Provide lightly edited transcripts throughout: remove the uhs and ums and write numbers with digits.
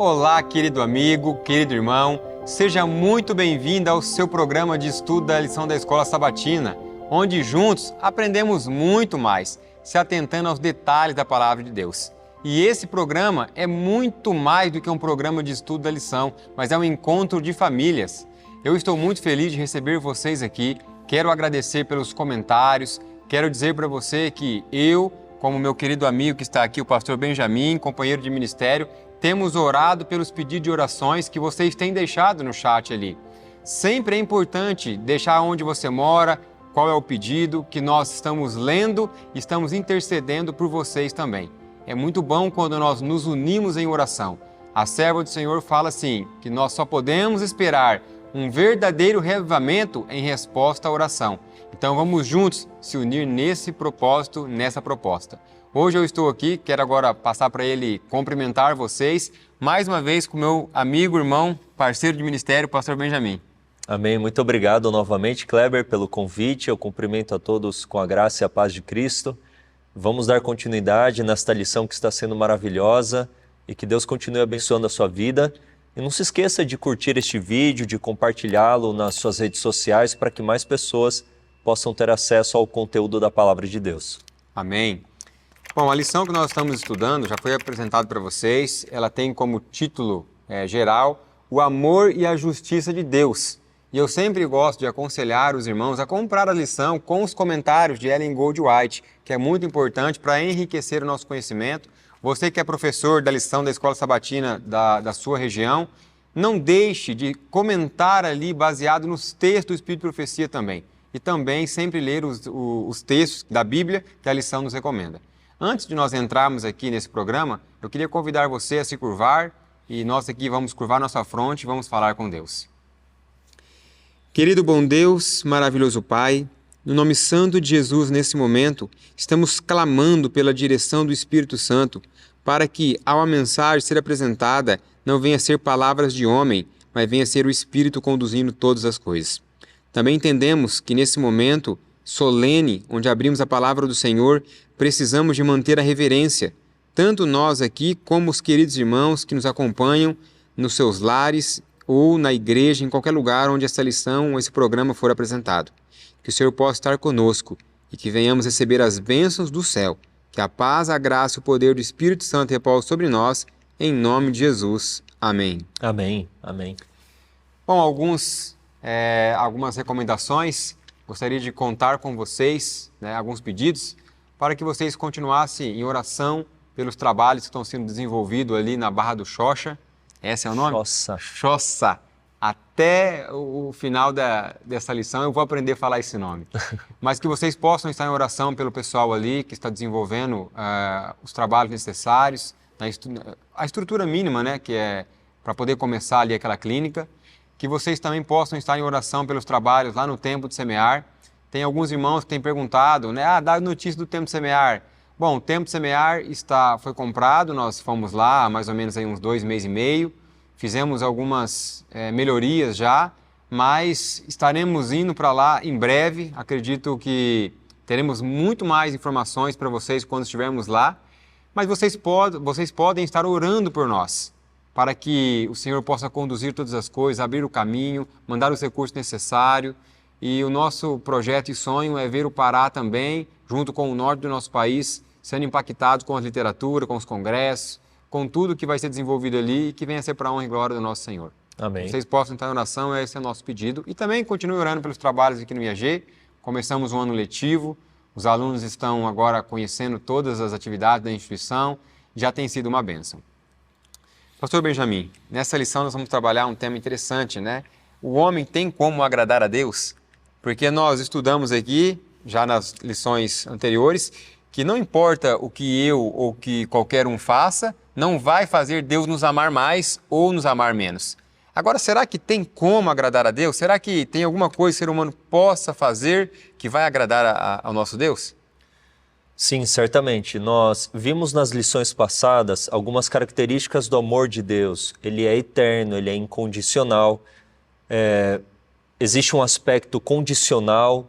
Olá, querido amigo, querido irmão, seja muito bem-vindo ao seu programa de estudo da lição da Escola Sabatina, onde juntos aprendemos muito mais, se atentando aos detalhes da Palavra de Deus. E esse programa é muito mais do que um programa de estudo da lição, mas é um encontro de famílias. Eu estou muito feliz de receber vocês aqui, quero agradecer pelos comentários, quero dizer para você que eu, como meu querido amigo que está aqui, o pastor Benjamin, companheiro de ministério, temos orado pelos pedidos de orações que vocês têm deixado no chat ali. Sempre é importante deixar onde você mora, qual é o pedido, que nós estamos lendo e estamos intercedendo por vocês também. É muito bom quando nós nos unimos em oração. A serva do Senhor fala assim, que nós só podemos esperar um verdadeiro revivamento em resposta à oração. Então vamos juntos se unir nesse propósito, nessa proposta. Hoje eu estou aqui, quero agora passar para ele cumprimentar vocês, mais uma vez com meu amigo, irmão, parceiro de ministério, pastor Benjamin. Amém. Muito obrigado novamente, Kleber, pelo convite. Eu cumprimento a todos com a graça e a paz de Cristo. Vamos dar continuidade nesta lição que está sendo maravilhosa e que Deus continue abençoando a sua vida. E não se esqueça de curtir este vídeo, de compartilhá-lo nas suas redes sociais para que mais pessoas possam ter acesso ao conteúdo da Palavra de Deus. Amém. Bom, a lição que nós estamos estudando já foi apresentada para vocês. Ela tem como título geral o amor e a justiça de Deus. E eu sempre gosto de aconselhar os irmãos a comprar a lição com os comentários de Ellen Goldwhite, que é muito importante para enriquecer o nosso conhecimento. Você que é professor da lição da Escola Sabatina da sua região, não deixe de comentar ali baseado nos textos do Espírito de Profecia também. E também sempre ler os textos da Bíblia que a lição nos recomenda. Antes de nós entrarmos aqui nesse programa, eu queria convidar você a se curvar e nós aqui vamos curvar nossa fronte e vamos falar com Deus. Querido bom Deus, maravilhoso Pai, no nome santo de Jesus, nesse momento, estamos clamando pela direção do Espírito Santo para que, ao a mensagem ser apresentada, não venha ser palavras de homem, mas venha ser o Espírito conduzindo todas as coisas. Também entendemos que nesse momento solene, onde abrimos a palavra do Senhor, precisamos de manter a reverência, tanto nós aqui como os queridos irmãos que nos acompanham nos seus lares ou na igreja, em qualquer lugar onde essa lição ou esse programa for apresentado. Que o Senhor possa estar conosco e que venhamos receber as bênçãos do céu. Que a paz, a graça e o poder do Espírito Santo repousem sobre nós, em nome de Jesus. Amém. Amém. Amém. Bom, algumas recomendações. Gostaria de contar com vocês, alguns pedidos, para que vocês continuassem em oração pelos trabalhos que estão sendo desenvolvidos ali na Barra do Xoxa. Esse é o nome? Xoxa. Até o final dessa lição eu vou aprender a falar esse nome. Mas que vocês possam estar em oração pelo pessoal ali que está desenvolvendo os trabalhos necessários, a estrutura mínima, que é para poder começar ali aquela clínica. Que vocês também possam estar em oração pelos trabalhos lá no Tempo de Semear. Tem alguns irmãos que têm perguntado, dá notícia do Tempo de Semear. Bom, o Tempo de Semear foi comprado, nós fomos lá há mais ou menos aí uns 2 meses e meio, fizemos algumas melhorias já, mas estaremos indo para lá em breve. Acredito que teremos muito mais informações para vocês quando estivermos lá, mas vocês podem estar orando por nós, para que o Senhor possa conduzir todas as coisas, abrir o caminho, mandar os recursos necessários. E o nosso projeto e sonho é ver o Pará também, junto com o norte do nosso país, sendo impactado com a literatura, com os congressos, com tudo que vai ser desenvolvido ali e que venha a ser para a honra e glória do nosso Senhor. Amém. Vocês possam entrar em oração, esse é o nosso pedido. E também continue orando pelos trabalhos aqui no IAG. Começamos um ano letivo, os alunos estão agora conhecendo todas as atividades da instituição, já tem sido uma bênção. Pastor Benjamin, nessa lição nós vamos trabalhar um tema interessante, O homem tem como agradar a Deus? Porque nós estudamos aqui, já nas lições anteriores, que não importa o que eu ou que qualquer um faça, não vai fazer Deus nos amar mais ou nos amar menos. Agora, será que tem como agradar a Deus? Será que tem alguma coisa que o ser humano possa fazer que vai agradar ao nosso Deus? Sim, certamente. Nós vimos nas lições passadas algumas características do amor de Deus. Ele é eterno, ele é incondicional. Existe um aspecto condicional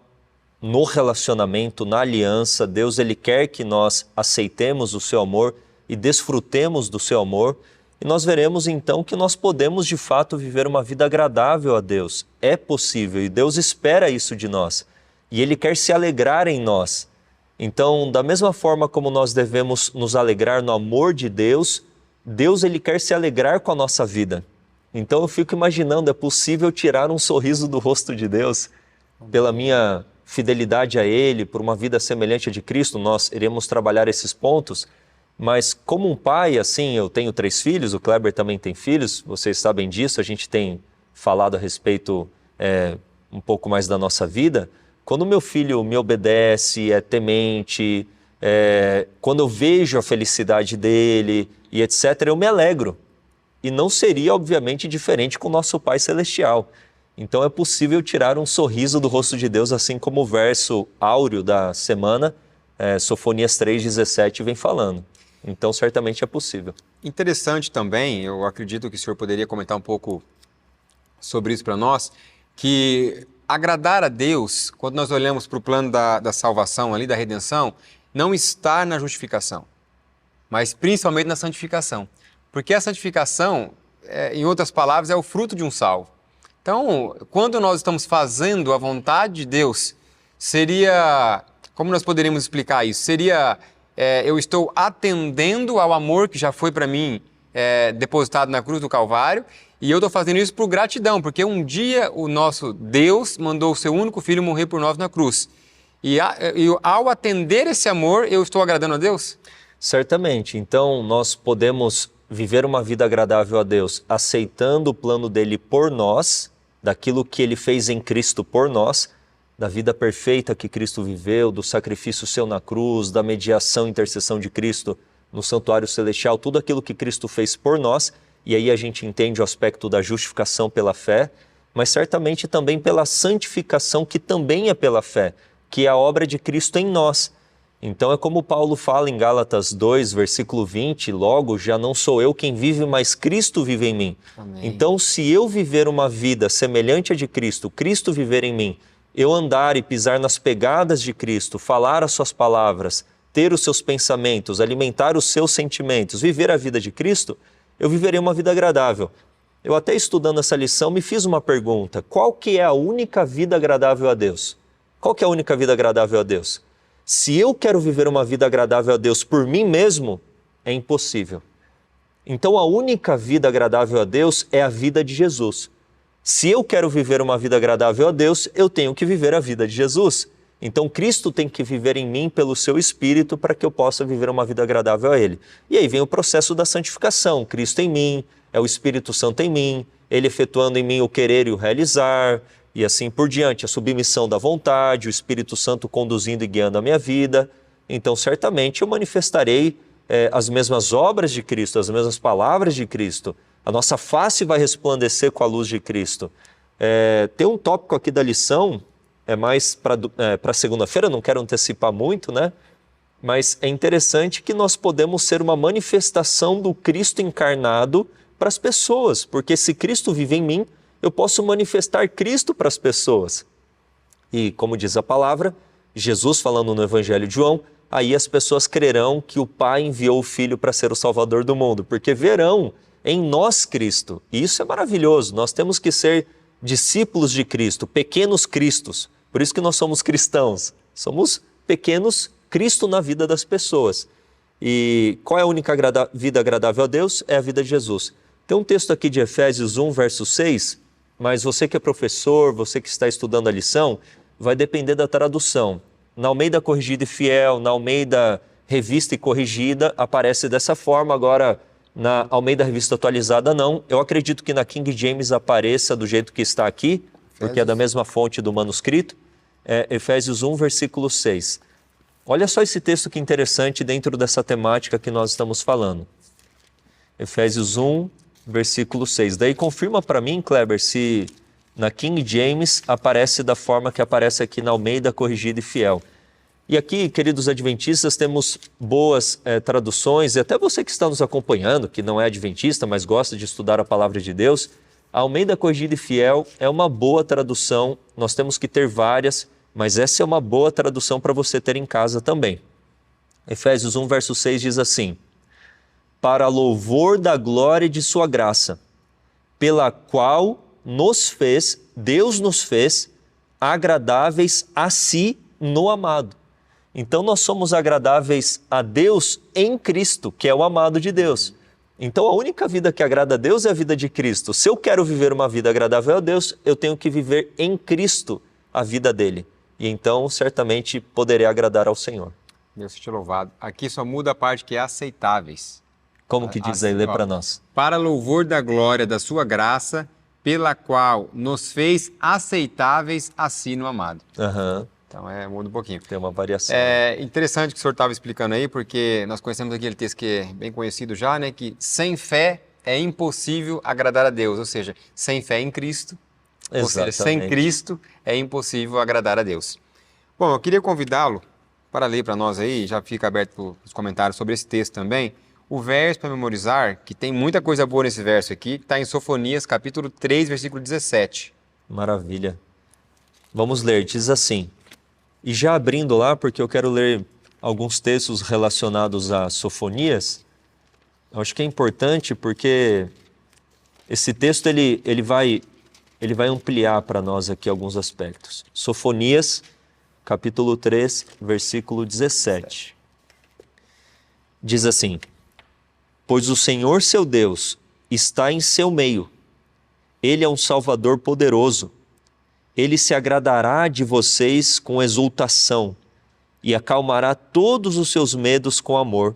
no relacionamento, na aliança. Deus ele quer que nós aceitemos o seu amor e desfrutemos do seu amor. E nós veremos então que nós podemos de fato viver uma vida agradável a Deus. É possível e Deus espera isso de nós. E Ele quer se alegrar em nós. Então, da mesma forma como nós devemos nos alegrar no amor de Deus, Deus Ele quer se alegrar com a nossa vida. Então eu fico imaginando, é possível tirar um sorriso do rosto de Deus pela minha fidelidade a Ele, por uma vida semelhante a de Cristo. Nós iremos trabalhar esses pontos, mas como um pai, assim, eu tenho 3 filhos, o Kleber também tem filhos, vocês sabem disso, a gente tem falado a respeito um pouco mais da nossa vida. Quando meu filho me obedece, é temente, quando eu vejo a felicidade dele e etc., eu me alegro. E não seria, obviamente, diferente com o nosso Pai Celestial. Então é possível tirar um sorriso do rosto de Deus, assim como o verso áureo da semana, Sofonias 3,17, vem falando. Então certamente é possível. Interessante também, eu acredito que o senhor poderia comentar um pouco sobre isso para nós, que agradar a Deus, quando nós olhamos para o plano da salvação, ali da redenção, não está na justificação, mas principalmente na santificação. Porque a santificação, em outras palavras, é o fruto de um salvo. Então, quando nós estamos fazendo a vontade de Deus, seria... Como nós poderíamos explicar isso? Seria, eu estou atendendo ao amor que já foi para mim depositado na cruz do Calvário, e eu estou fazendo isso por gratidão, porque um dia o nosso Deus mandou o seu único filho morrer por nós na cruz. E ao atender esse amor, eu estou agradando a Deus? Certamente. Então, nós podemos viver uma vida agradável a Deus, aceitando o plano dele por nós, daquilo que ele fez em Cristo por nós, da vida perfeita que Cristo viveu, do sacrifício seu na cruz, da mediação e intercessão de Cristo no santuário celestial, tudo aquilo que Cristo fez por nós, e aí a gente entende o aspecto da justificação pela fé, mas certamente também pela santificação, que também é pela fé, que é a obra de Cristo em nós. Então é como Paulo fala em Gálatas 2, versículo 20, logo já não sou eu quem vive, mas Cristo vive em mim. Amém. Então se eu viver uma vida semelhante à de Cristo, Cristo viver em mim, eu andar e pisar nas pegadas de Cristo, falar as suas palavras, ter os seus pensamentos, alimentar os seus sentimentos, viver a vida de Cristo, eu viverei uma vida agradável. Eu até estudando essa lição me fiz uma pergunta: qual que é a única vida agradável a Deus? Qual que é a única vida agradável a Deus? Se eu quero viver uma vida agradável a Deus por mim mesmo, é impossível. Então a única vida agradável a Deus é a vida de Jesus. Se eu quero viver uma vida agradável a Deus, eu tenho que viver a vida de Jesus. Então Cristo tem que viver em mim pelo seu Espírito para que eu possa viver uma vida agradável a Ele. E aí vem o processo da santificação. Cristo em mim, é o Espírito Santo em mim, Ele efetuando em mim o querer e o realizar, e assim por diante, a submissão da vontade, o Espírito Santo conduzindo e guiando a minha vida. Então certamente eu manifestarei as mesmas obras de Cristo, as mesmas palavras de Cristo. A nossa face vai resplandecer com a luz de Cristo. Tem um tópico aqui da lição, mais para segunda-feira, não quero antecipar muito, né? Mas é interessante que nós podemos ser uma manifestação do Cristo encarnado para as pessoas, porque se Cristo vive em mim, eu posso manifestar Cristo para as pessoas. E como diz a palavra, Jesus falando no Evangelho de João, aí as pessoas crerão que o Pai enviou o Filho para ser o Salvador do mundo, porque verão em nós Cristo. E isso é maravilhoso, nós temos que ser discípulos de Cristo, pequenos Cristos. Por isso que nós somos cristãos, somos pequenos Cristo na vida das pessoas. E qual é a única vida agradável a Deus? É a vida de Jesus. Tem um texto aqui de Efésios 1, verso 6, mas você que é professor, você que está estudando a lição, vai depender da tradução. Na Almeida Corrigida e Fiel, na Almeida Revista e Corrigida, aparece dessa forma. Agora, na Almeida Revista Atualizada, não. Eu acredito que na King James apareça do jeito que está aqui, porque é da mesma fonte do manuscrito. Efésios 1, versículo 6. Olha só esse texto que interessante dentro dessa temática que nós estamos falando. Efésios 1, versículo 6. Daí confirma para mim, Kleber, se na King James aparece da forma que aparece aqui na Almeida Corrigida e Fiel. E aqui, queridos adventistas, temos boas traduções, e até você que está nos acompanhando, que não é adventista, mas gosta de estudar a palavra de Deus, a Almeida Corrigida e Fiel é uma boa tradução. Nós temos que ter várias, mas essa é uma boa tradução para você ter em casa também. Efésios 1, verso 6 diz assim: para louvor da glória de sua graça, pela qual Deus nos fez agradáveis a si no amado. Então nós somos agradáveis a Deus em Cristo, que é o amado de Deus. Então a única vida que agrada a Deus é a vida de Cristo. Se eu quero viver uma vida agradável a Deus, eu tenho que viver em Cristo a vida dele. E então certamente poderei agradar ao Senhor. Deus seja louvado. Aqui só muda a parte que é aceitáveis. Como que diz aí? Lê para nós. Para louvor da glória da sua graça, pela qual nos fez aceitáveis a si no amado. Aham. Então, muda um pouquinho. Tem uma variação. É interessante o que o senhor estava explicando aí, porque nós conhecemos aquele texto que é bem conhecido já, né? Que sem fé é impossível agradar a Deus. Ou seja, sem fé em Cristo, ou seja, sem Cristo é impossível agradar a Deus. Bom, eu queria convidá-lo para ler para nós aí, já fica aberto os comentários sobre esse texto também, o verso para memorizar, que tem muita coisa boa nesse verso aqui, está em Sofonias, capítulo 3, versículo 17. Maravilha. Vamos ler, diz assim. E já abrindo lá, porque eu quero ler alguns textos relacionados a Sofonias, eu acho que é importante porque esse texto ele vai ampliar para nós aqui alguns aspectos. Sofonias, capítulo 3, versículo 17. Diz assim: Pois o Senhor seu Deus está em seu meio, Ele é um Salvador poderoso. Ele se agradará de vocês com exultação e acalmará todos os seus medos com amor.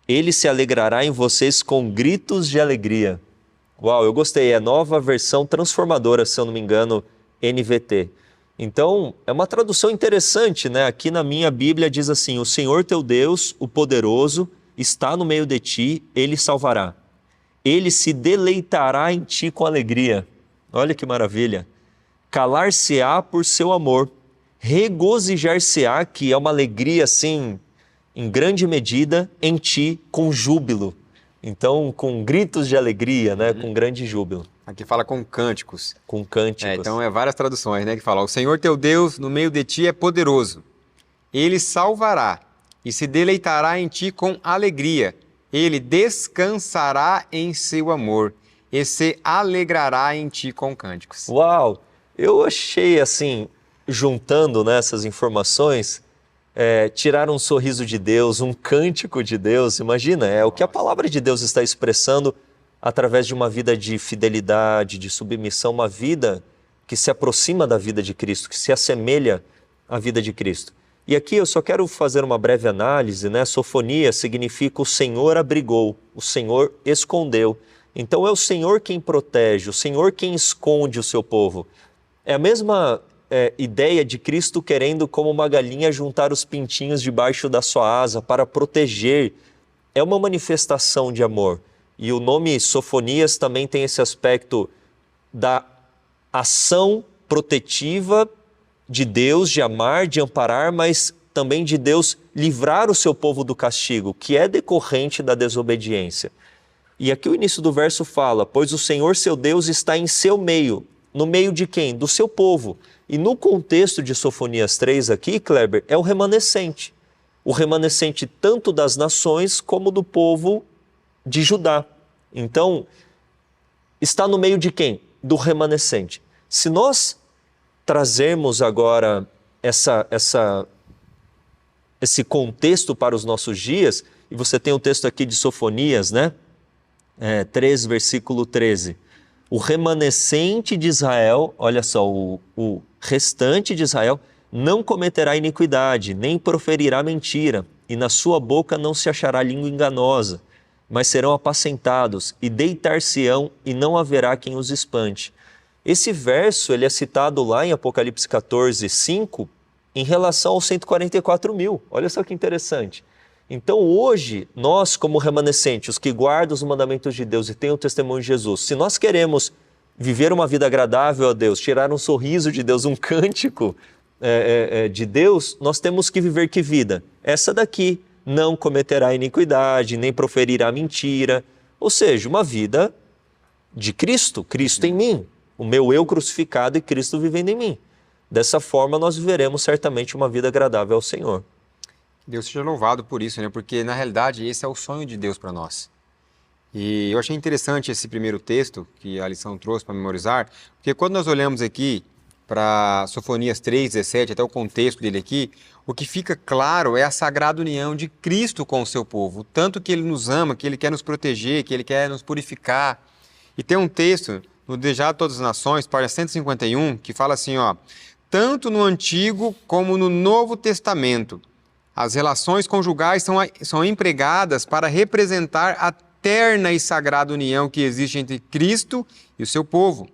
Ele se alegrará em vocês com gritos de alegria. Uau, eu gostei, é a nova versão transformadora, se eu não me engano, NVT. Então, é uma tradução interessante, né? Aqui na minha Bíblia diz assim: o Senhor teu Deus, o poderoso, está no meio de ti, Ele salvará. Ele se deleitará em ti com alegria. Olha que maravilha. Calar-se-á por seu amor, regozijar-se-á, que é uma alegria assim, em grande medida, em ti, com júbilo. Então, com gritos de alegria, né? Com grande júbilo. Aqui fala com cânticos. Com cânticos. Então, várias traduções, né? Que falam: o Senhor teu Deus no meio de ti é poderoso. Ele salvará e se deleitará em ti com alegria. Ele descansará em seu amor e se alegrará em ti com cânticos. Uau! Eu achei assim, juntando nessas informações, tirar um sorriso de Deus, um cântico de Deus. Imagina, é o que a palavra de Deus está expressando através de uma vida de fidelidade, de submissão, uma vida que se aproxima da vida de Cristo, que se assemelha à vida de Cristo. E aqui eu só quero fazer uma breve análise, né? Sofonia significa o Senhor abrigou, o Senhor escondeu. Então é o Senhor quem protege, o Senhor quem esconde o seu povo. É a mesma ideia de Cristo querendo, como uma galinha, juntar os pintinhos debaixo da sua asa para proteger. É uma manifestação de amor. E o nome Sofonias também tem esse aspecto da ação protetiva de Deus, de amar, de amparar, mas também de Deus livrar o seu povo do castigo, que é decorrente da desobediência. E aqui o início do verso fala: pois o Senhor seu Deus está em seu meio. No meio de quem? Do seu povo. E no contexto de Sofonias 3 aqui, Kleber, é o remanescente. O remanescente tanto das nações como do povo de Judá. Então, está no meio de quem? Do remanescente. Se nós trazermos agora esse contexto para os nossos dias, e você tem o texto aqui de Sofonias, né? 3, versículo 13. O remanescente de Israel, olha só, o restante de Israel, não cometerá iniquidade, nem proferirá mentira, e na sua boca não se achará língua enganosa, mas serão apacentados e deitar-se-ão, e não haverá quem os espante. Esse verso ele é citado lá em Apocalipse 14, 5, em relação aos 144 mil. Olha só que interessante. Então hoje, nós como remanescentes, os que guardam os mandamentos de Deus e têm o testemunho de Jesus, se nós queremos viver uma vida agradável a Deus, tirar um sorriso de Deus, um cântico de Deus, nós temos que viver que vida? Essa daqui: não cometerá iniquidade, nem proferirá mentira. Ou seja, uma vida de Cristo, Cristo em mim, o meu eu crucificado e Cristo vivendo em mim. Dessa forma nós viveremos certamente uma vida agradável ao Senhor. Deus seja louvado por isso, né? Porque na realidade esse é o sonho de Deus para nós. E eu achei interessante esse primeiro texto que a lição trouxe para memorizar, porque quando nós olhamos aqui para Sofonias 3:17, até o contexto dele aqui, o que fica claro é a sagrada união de Cristo com o seu povo, tanto que ele nos ama, que ele quer nos proteger, que ele quer nos purificar. E tem um texto no Desejado de Todas as Nações, página 151, que fala assim, ó: tanto no Antigo como no Novo Testamento, as relações conjugais são empregadas para representar a terna e sagrada união que existe entre Cristo e o seu povo.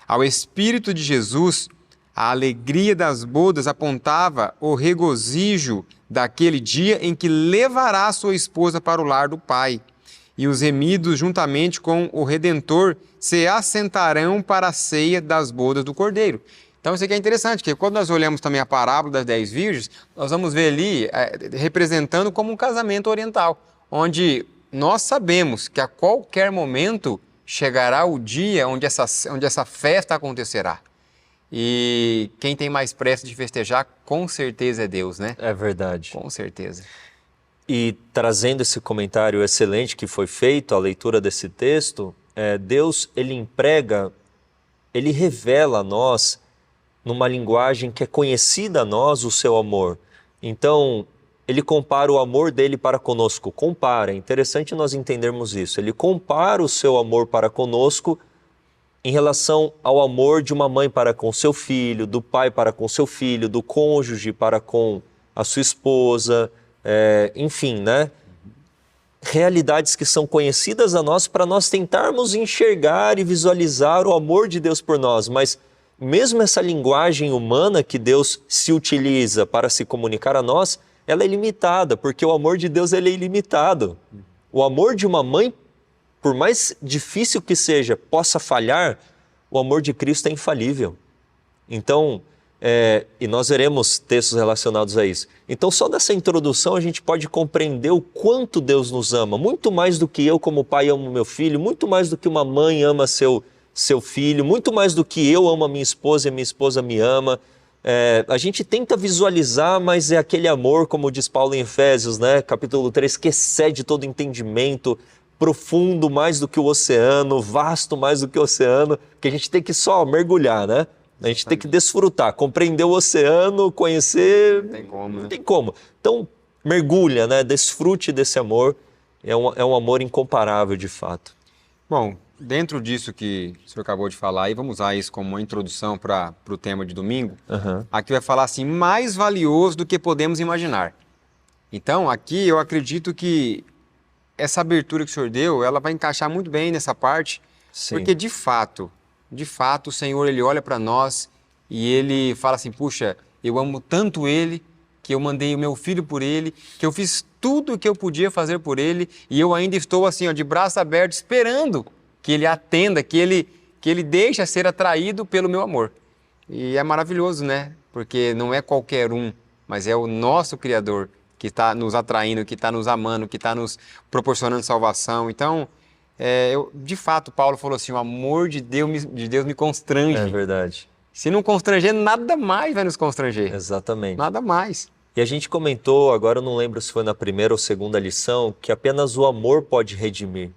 Ao Espírito de Jesus, a alegria das bodas apontava o regozijo daquele dia em que levará sua esposa para o lar do Pai. E os remidos, juntamente com o Redentor, se assentarão para a ceia das bodas do Cordeiro. Então isso aqui é interessante, porque quando nós olhamos também a parábola das 10 virgens, nós vamos ver ali representando como um casamento oriental, onde nós sabemos que a qualquer momento chegará o dia onde essa festa acontecerá. E quem tem mais pressa de festejar, com certeza é Deus, né? É verdade. Com certeza. E trazendo esse comentário excelente que foi feito, a leitura desse texto, Deus, ele revela a nós, numa linguagem que é conhecida a nós, o seu amor. Então, ele compara o amor dele para conosco. Compara, é interessante nós entendermos isso. Ele compara o seu amor para conosco em relação ao amor de uma mãe para com seu filho, do pai para com seu filho, do cônjuge para com a sua esposa, enfim, né? Realidades que são conhecidas a nós para nós tentarmos enxergar e visualizar o amor de Deus por nós, mas mesmo essa linguagem humana que Deus se utiliza para se comunicar a nós, ela é limitada, porque o amor de Deus ele é ilimitado. O amor de uma mãe, por mais difícil que seja, possa falhar, o amor de Cristo é infalível. Então, e nós veremos textos relacionados a isso. Então, só dessa introdução a gente pode compreender o quanto Deus nos ama, muito mais do que eu como pai amo meu filho, muito mais do que uma mãe ama seu filho, muito mais do que eu amo a minha esposa e a minha esposa me ama. A gente tenta visualizar, mas é aquele amor, como diz Paulo em Efésios, né, capítulo 3, que excede todo entendimento, profundo mais do que o oceano, vasto mais do que o oceano, que a gente tem que só mergulhar, né? A gente tem que desfrutar, compreender o oceano, conhecer... Não tem como, né? Não tem como. Então, mergulha, né? Desfrute desse amor. É um amor incomparável, de fato. Bom, dentro disso que o senhor acabou de falar, e vamos usar isso como uma introdução para o tema de domingo, aqui vai falar assim, mais valioso do que podemos imaginar. Então, aqui eu acredito que essa abertura que o senhor deu, ela vai encaixar muito bem nessa parte, Sim. porque de fato, o Senhor, ele olha para nós e ele fala assim, puxa, eu amo tanto ele, que eu mandei o meu filho por ele, que eu fiz tudo o que eu podia fazer por ele, e eu ainda estou assim, ó, de braço aberto, esperando que ele atenda, que ele deixe ser atraído pelo meu amor. E é maravilhoso, né? Porque não é qualquer um, mas é o nosso Criador que está nos atraindo, que está nos amando, que está nos proporcionando salvação. Então, de fato, Paulo falou assim, o amor de Deus me constrange. É verdade. Se não constranger, nada mais vai nos constranger. Exatamente. Nada mais. E a gente comentou, agora eu não lembro se foi na primeira ou segunda lição, que apenas o amor pode redimir.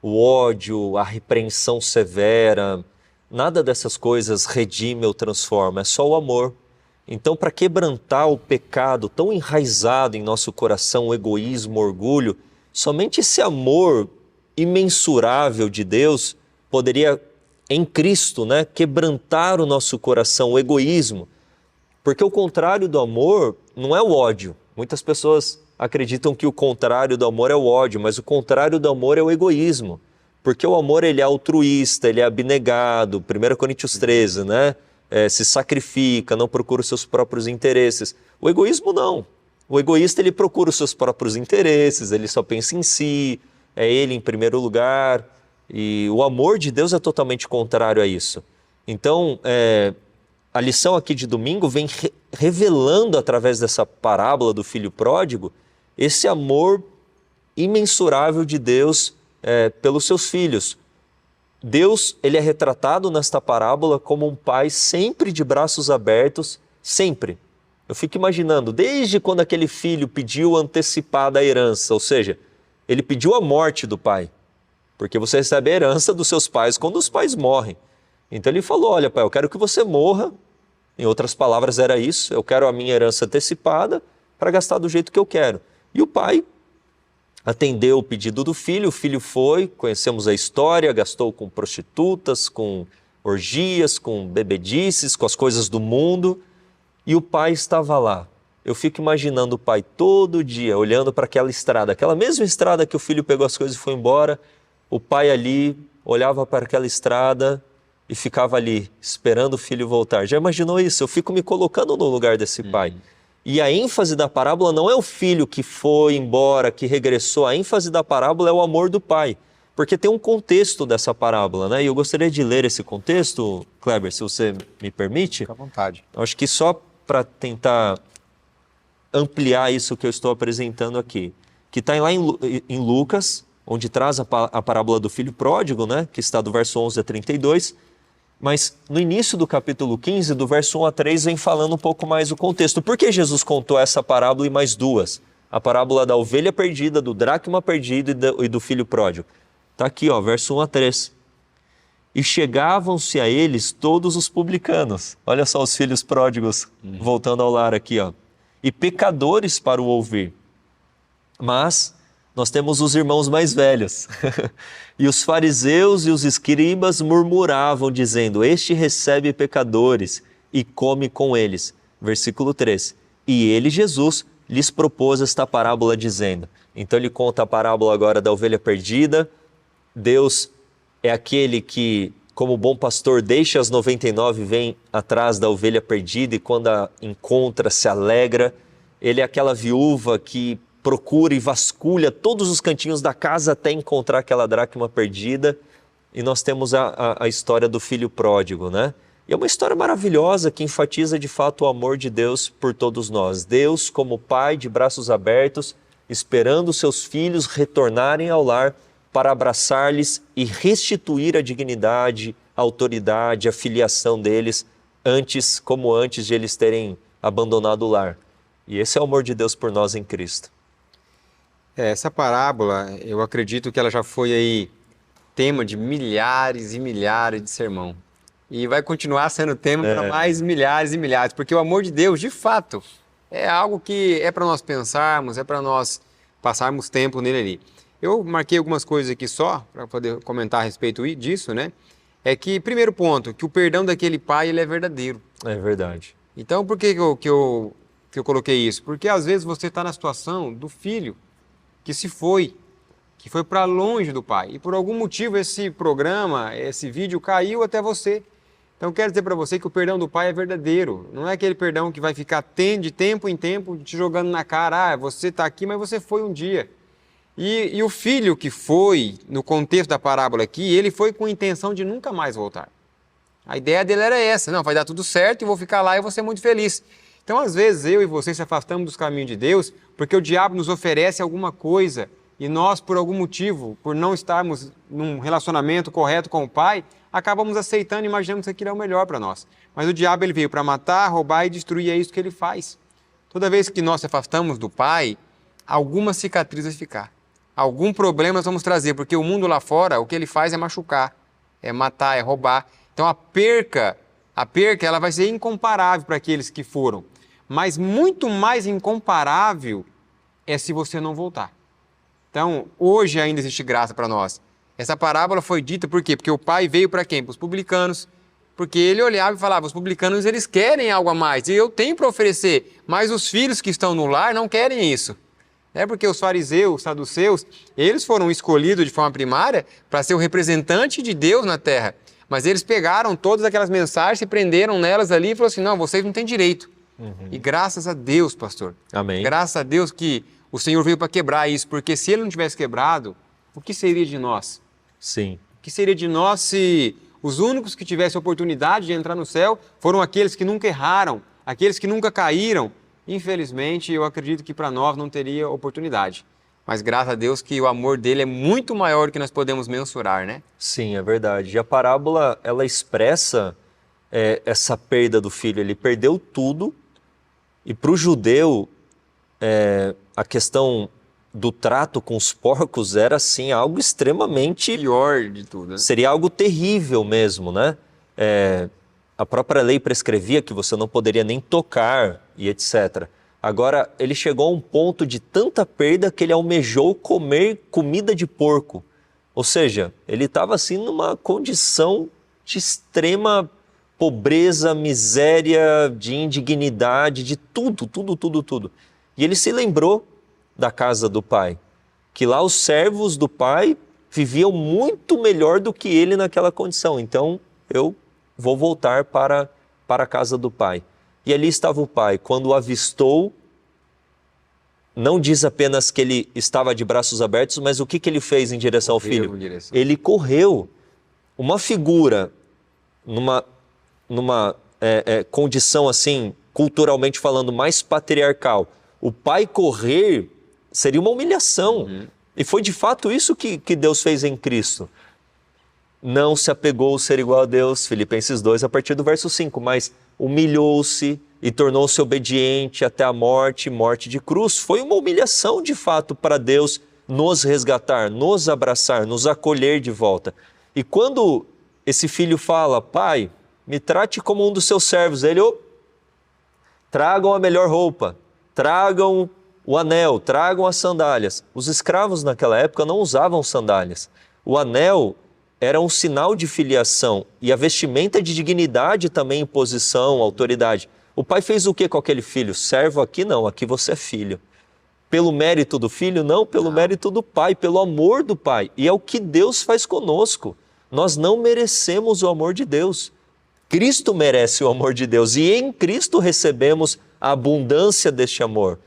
O ódio, a repreensão severa, nada dessas coisas redime ou transforma, é só o amor. Então, para quebrantar o pecado tão enraizado em nosso coração, o egoísmo, o orgulho, somente esse amor imensurável de Deus poderia, em Cristo, né, quebrantar o nosso coração, o egoísmo. Porque o contrário do amor não é o ódio. Muitas pessoas acreditam que o contrário do amor é o ódio, mas o contrário do amor é o egoísmo. Porque o amor ele é altruísta, ele é abnegado, 1 Coríntios 13, né? Se sacrifica, não procura os seus próprios interesses. O egoísmo não. O egoísta ele procura os seus próprios interesses, ele só pensa em si, é ele em primeiro lugar. E o amor de Deus é totalmente contrário a isso. Então, a lição aqui de domingo vem revelando através dessa parábola do filho pródigo esse amor imensurável de Deus pelos seus filhos. Deus ele é retratado nesta parábola como um pai sempre de braços abertos, sempre. Eu fico imaginando, desde quando aquele filho pediu antecipada a herança, ou seja, ele pediu a morte do pai. porque você recebe a herança dos seus pais quando os pais morrem. Então ele falou, olha pai, eu quero que você morra, em outras palavras era isso, eu quero a minha herança antecipada para gastar do jeito que eu quero. E o pai atendeu o pedido do filho, o filho foi, conhecemos a história, gastou com prostitutas, com orgias, com bebedices, com as coisas do mundo, e o pai estava lá. Eu fico imaginando o pai todo dia olhando para aquela estrada, aquela mesma estrada que o filho pegou as coisas e foi embora, o pai ali olhava para aquela estrada e ficava ali esperando o filho voltar. Já imaginou isso? Eu fico me colocando no lugar desse pai. E a ênfase da parábola não é o filho que foi embora, que regressou. A ênfase da parábola é o amor do pai. Porque tem um contexto dessa parábola, né? E eu gostaria de ler esse contexto, Kleber, se você me permite. Fica à vontade. Acho que só para tentar ampliar isso que eu estou apresentando aqui. Que está lá em Lucas, onde traz a parábola do filho pródigo, né? Que está do verso 11 a 32. Mas no início do capítulo 15, do verso 1 a 3, vem falando um pouco mais o contexto. Por que Jesus contou essa parábola e mais duas? A parábola da ovelha perdida, do dracma perdido e do filho pródigo. Está aqui, ó, verso 1 a 3. E chegavam-se a eles todos os publicanos. Olha só os filhos pródigos voltando ao lar aqui, ó. E pecadores para o ouvir. Mas nós temos os irmãos mais velhos. E os fariseus e os escribas murmuravam, dizendo, este recebe pecadores e come com eles. Versículo 3. E ele, Jesus, lhes propôs esta parábola, dizendo. Então ele conta a parábola agora da ovelha perdida. Deus é aquele que, como bom pastor, deixa as 99 e vem atrás da ovelha perdida e quando a encontra, se alegra. Ele é aquela viúva que procura e vasculha todos os cantinhos da casa até encontrar aquela dracma perdida. E nós temos a história do filho pródigo, né? E é uma história maravilhosa que enfatiza de fato o amor de Deus por todos nós. Deus como pai de braços abertos, esperando seus filhos retornarem ao lar para abraçar-lhes e restituir a dignidade, a autoridade, a filiação deles, como antes de eles terem abandonado o lar. E esse é o amor de Deus por nós em Cristo. Essa parábola, eu acredito que ela já foi aí tema de milhares e milhares de sermão. E vai continuar sendo tema para mais milhares e milhares, porque o amor de Deus, de fato, é algo que é para nós pensarmos, é para nós passarmos tempo nele ali. Eu marquei algumas coisas aqui só, para poder comentar a respeito disso, né? É que, primeiro ponto, que o perdão daquele pai, ele é verdadeiro. É verdade. Então, por que eu coloquei isso? Porque às vezes você está na situação do filho que foi para longe do pai. E por algum motivo esse programa, esse vídeo caiu até você. Então quero dizer para você que o perdão do pai é verdadeiro. Não é aquele perdão que vai ficar de tempo em tempo te jogando na cara. Ah, você está aqui, mas você foi um dia. E o filho que foi, no contexto da parábola aqui, ele foi com a intenção de nunca mais voltar. A ideia dele era essa. Não, vai dar tudo certo e vou ficar lá e vou ser muito feliz. Então, às vezes, eu e você se afastamos dos caminhos de Deus porque o diabo nos oferece alguma coisa e nós, por algum motivo, por não estarmos num relacionamento correto com o Pai, acabamos aceitando e imaginamos que aquilo é o melhor para nós. Mas o diabo ele veio para matar, roubar e destruir, é isso que ele faz. Toda vez que nós se afastamos do Pai, alguma cicatriz vai ficar. Algum problema nós vamos trazer, porque o mundo lá fora, o que ele faz é machucar, é matar, é roubar. Então a perca ela vai ser incomparável para aqueles que foram. Mas muito mais incomparável é se você não voltar. Então, hoje ainda existe graça para nós. Essa parábola foi dita por quê? Porque o pai veio para quem? Para os publicanos. Porque ele olhava e falava, os publicanos eles querem algo a mais, e eu tenho para oferecer, mas os filhos que estão no lar não querem isso. É porque os fariseus, os saduceus, eles foram escolhidos de forma primária para ser o representante de Deus na terra. Mas eles pegaram todas aquelas mensagens, se prenderam nelas ali e falaram assim, não, vocês não têm direito. E graças a Deus, pastor. Amém. Graças a Deus que o Senhor veio para quebrar isso, porque se Ele não tivesse quebrado, o que seria de nós? Sim. O que seria de nós se os únicos que tivessem oportunidade de entrar no céu foram aqueles que nunca erraram, aqueles que nunca caíram? Infelizmente, eu acredito que para nós não teria oportunidade. Mas graças a Deus que o amor dele é muito maior do que nós podemos mensurar, né? Sim, é verdade. E a parábola, ela expressa essa perda do filho. Ele perdeu tudo e para o judeu, a questão do trato com os porcos era assim algo extremamente... Pior de tudo, né? Seria algo terrível mesmo, né? A própria lei prescrevia que você não poderia nem tocar e etc. Agora, ele chegou a um ponto de tanta perda que ele almejou comer comida de porco. Ou seja, ele estava assim numa condição de extrema pobreza, miséria, de indignidade, de tudo, tudo, tudo, tudo. E ele se lembrou da casa do pai, que lá os servos do pai viviam muito melhor do que ele naquela condição. Então, eu vou voltar para a casa do pai. E ali estava o pai. Quando o avistou, não diz apenas que ele estava de braços abertos, mas o que ele fez em direção ao filho? Ele correu. Uma figura, numa condição assim, culturalmente falando, mais patriarcal, o pai correr seria uma humilhação. E foi de fato isso que Deus fez em Cristo. Não se apegou a ser igual a Deus, Filipenses 2, a partir do verso 5, mas humilhou-se e tornou-se obediente até a morte, morte de cruz. Foi uma humilhação de fato para Deus nos resgatar, nos abraçar, nos acolher de volta. E quando esse filho fala, pai, me trate como um dos seus servos, ele, tragam a melhor roupa, tragam o anel, tragam as sandálias. Os escravos naquela época não usavam sandálias. O anel era um sinal de filiação e a vestimenta de dignidade também, em posição, autoridade. O pai fez o que com aquele filho? Servo aqui não, aqui você é filho. Pelo mérito do filho? Não, pelo mérito do pai, pelo amor do pai. E é o que Deus faz conosco. Nós não merecemos o amor de Deus. Cristo merece o amor de Deus e em Cristo recebemos a abundância deste amor.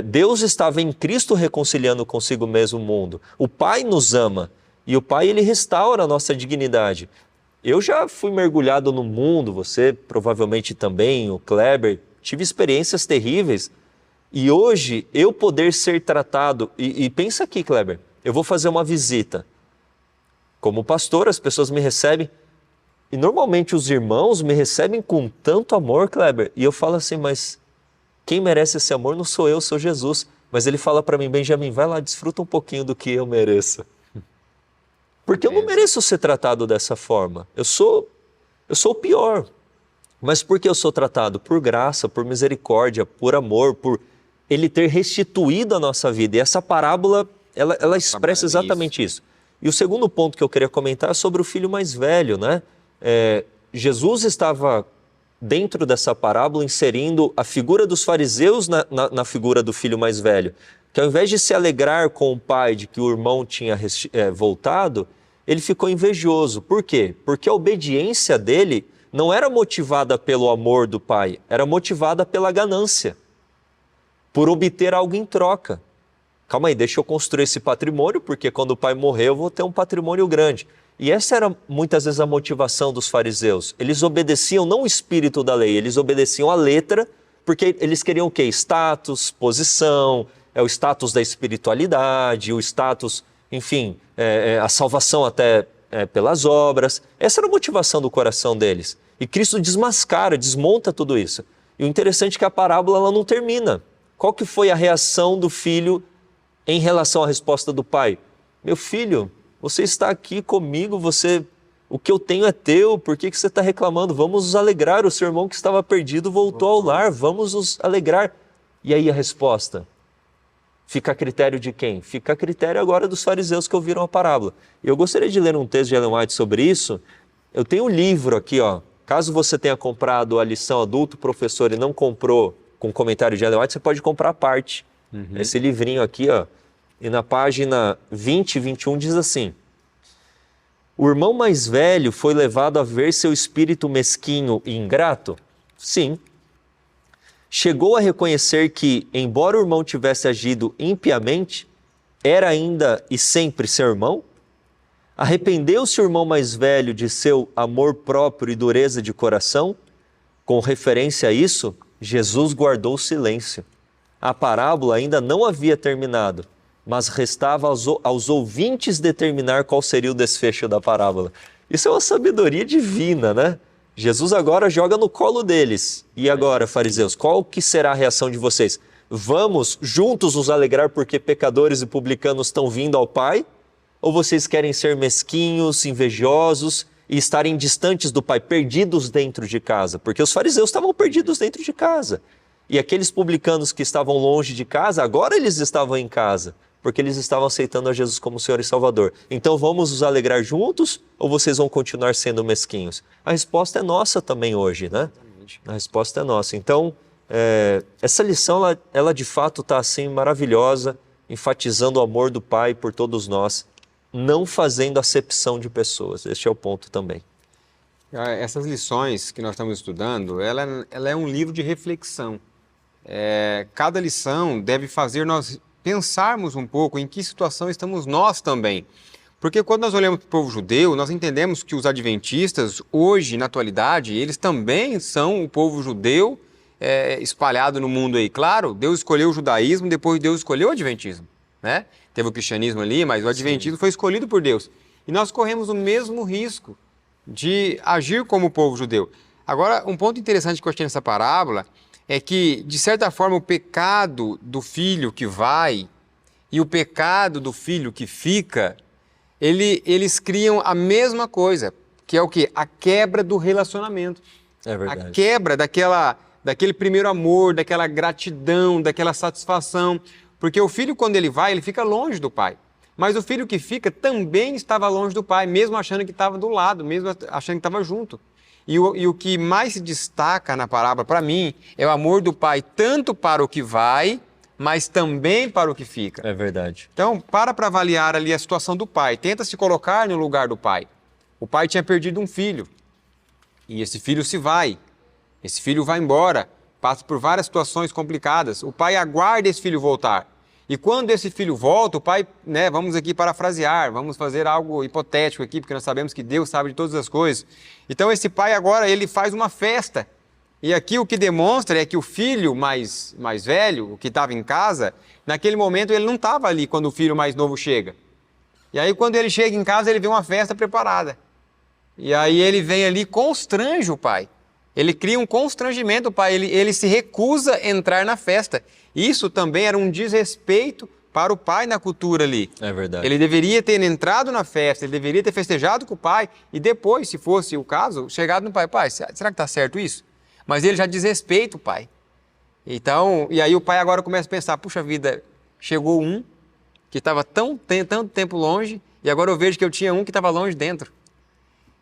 Deus estava em Cristo reconciliando consigo mesmo o mundo. O Pai nos ama e o Pai ele restaura a nossa dignidade. Eu já fui mergulhado no mundo, você provavelmente também, o Kleber, tive experiências terríveis e hoje eu poder ser tratado, e pensa aqui, Kleber, eu vou fazer uma visita. Como pastor, as pessoas me recebem e normalmente os irmãos me recebem com tanto amor, Kleber, e eu falo assim, mas quem merece esse amor não sou eu, sou Jesus. Mas ele fala para mim, Benjamin, vai lá, desfruta um pouquinho do que eu mereço. Porque eu não mereço ser tratado dessa forma. Eu sou o pior. Mas por que eu sou tratado? Por graça, por misericórdia, por amor, por ele ter restituído a nossa vida. E essa parábola, ela expressa exatamente isso. E o segundo ponto que eu queria comentar é sobre o filho mais velho, né? Jesus estava dentro dessa parábola, inserindo a figura dos fariseus na figura do filho mais velho, que ao invés de se alegrar com o pai de que o irmão tinha voltado, ele ficou invejoso. Por quê? Porque a obediência dele não era motivada pelo amor do pai, era motivada pela ganância, por obter algo em troca. Calma aí, deixa eu construir esse patrimônio, porque quando o pai morrer eu vou ter um patrimônio grande. E essa era muitas vezes a motivação dos fariseus. Eles obedeciam não o espírito da lei, eles obedeciam a letra, porque eles queriam o quê? Status, posição, o status da espiritualidade, o status, enfim, a salvação até pelas obras. Essa era a motivação do coração deles. E Cristo desmascara, desmonta tudo isso. E o interessante é que a parábola ela não termina. Qual que foi a reação do filho em relação à resposta do pai? Meu filho, você está aqui comigo, o que eu tenho é teu, por que você está reclamando? Vamos nos alegrar, o seu irmão que estava perdido voltou ao lar, vamos nos alegrar. E aí a resposta? Fica a critério de quem? Fica a critério agora dos fariseus que ouviram a parábola. Eu gostaria de ler um texto de Ellen White sobre isso. Eu tenho um livro aqui, caso você tenha comprado a lição adulto, professor, e não comprou com comentário de Ellen White, você pode comprar a parte. Esse livrinho aqui, e na página 20 e 21 diz assim: o irmão mais velho foi levado a ver seu espírito mesquinho e ingrato? Sim. Chegou a reconhecer que, embora o irmão tivesse agido impiamente, era ainda e sempre seu irmão? Arrependeu-se o irmão mais velho de seu amor próprio e dureza de coração? Com referência a isso, Jesus guardou silêncio. A parábola ainda não havia terminado, mas restava aos ouvintes determinar qual seria o desfecho da parábola. Isso é uma sabedoria divina, né? Jesus agora joga no colo deles. E agora, fariseus, qual que será a reação de vocês? Vamos juntos nos alegrar porque pecadores e publicanos estão vindo ao Pai? Ou vocês querem ser mesquinhos, invejosos e estarem distantes do Pai, perdidos dentro de casa? Porque os fariseus estavam perdidos dentro de casa. E aqueles publicanos que estavam longe de casa, agora eles estavam em casa, porque eles estavam aceitando a Jesus como Senhor e Salvador. Então vamos nos alegrar juntos ou vocês vão continuar sendo mesquinhos? A resposta é nossa também hoje, né? A resposta é nossa. Então, essa lição, ela de fato está assim maravilhosa, enfatizando o amor do Pai por todos nós, não fazendo acepção de pessoas. Este é o ponto também. Essas lições que nós estamos estudando, ela é um livro de reflexão. Cada lição deve fazer nós pensarmos um pouco em que situação estamos nós também. Porque quando nós olhamos para o povo judeu, nós entendemos que os adventistas, hoje, na atualidade, eles também são o povo judeu espalhado no mundo aí. Claro, Deus escolheu o judaísmo, depois Deus escolheu o adventismo, né? Teve o cristianismo ali, mas o adventismo foi escolhido por Deus. E nós corremos o mesmo risco de agir como o povo judeu. Agora, um ponto interessante que eu achei nessa parábola é que, de certa forma, o pecado do filho que vai e o pecado do filho que fica, eles criam a mesma coisa, que é o quê? A quebra do relacionamento. É verdade. A quebra daquele primeiro amor, daquela gratidão, daquela satisfação. Porque o filho, quando ele vai, ele fica longe do pai. Mas o filho que fica também estava longe do pai, mesmo achando que estava do lado, mesmo achando que estava junto. E o que mais se destaca na parábola, para mim, é o amor do pai tanto para o que vai, mas também para o que fica. É verdade. Então, para avaliar ali a situação do pai. Tenta se colocar no lugar do pai. O pai tinha perdido um filho. E esse filho se vai. Esse filho vai embora. Passa por várias situações complicadas. O pai aguarda esse filho voltar. E quando esse filho volta, o pai, vamos aqui parafrasear, vamos fazer algo hipotético aqui, porque nós sabemos que Deus sabe de todas as coisas. Então esse pai agora, ele faz uma festa. E aqui o que demonstra é que o filho mais velho, o que estava em casa, naquele momento ele não estava ali quando o filho mais novo chega. E aí quando ele chega em casa, ele vê uma festa preparada. E aí ele vem ali e constrange o pai. Ele cria um constrangimento, o pai, ele se recusa a entrar na festa. Isso também era um desrespeito para o pai na cultura ali. É verdade. Ele deveria ter entrado na festa, ele deveria ter festejado com o pai e depois, se fosse o caso, chegado no pai, será que está certo isso? Mas ele já desrespeita o pai. Então, e aí o pai agora começa a pensar, puxa vida, chegou um que estava tanto tempo longe e agora eu vejo que eu tinha um que estava longe dentro.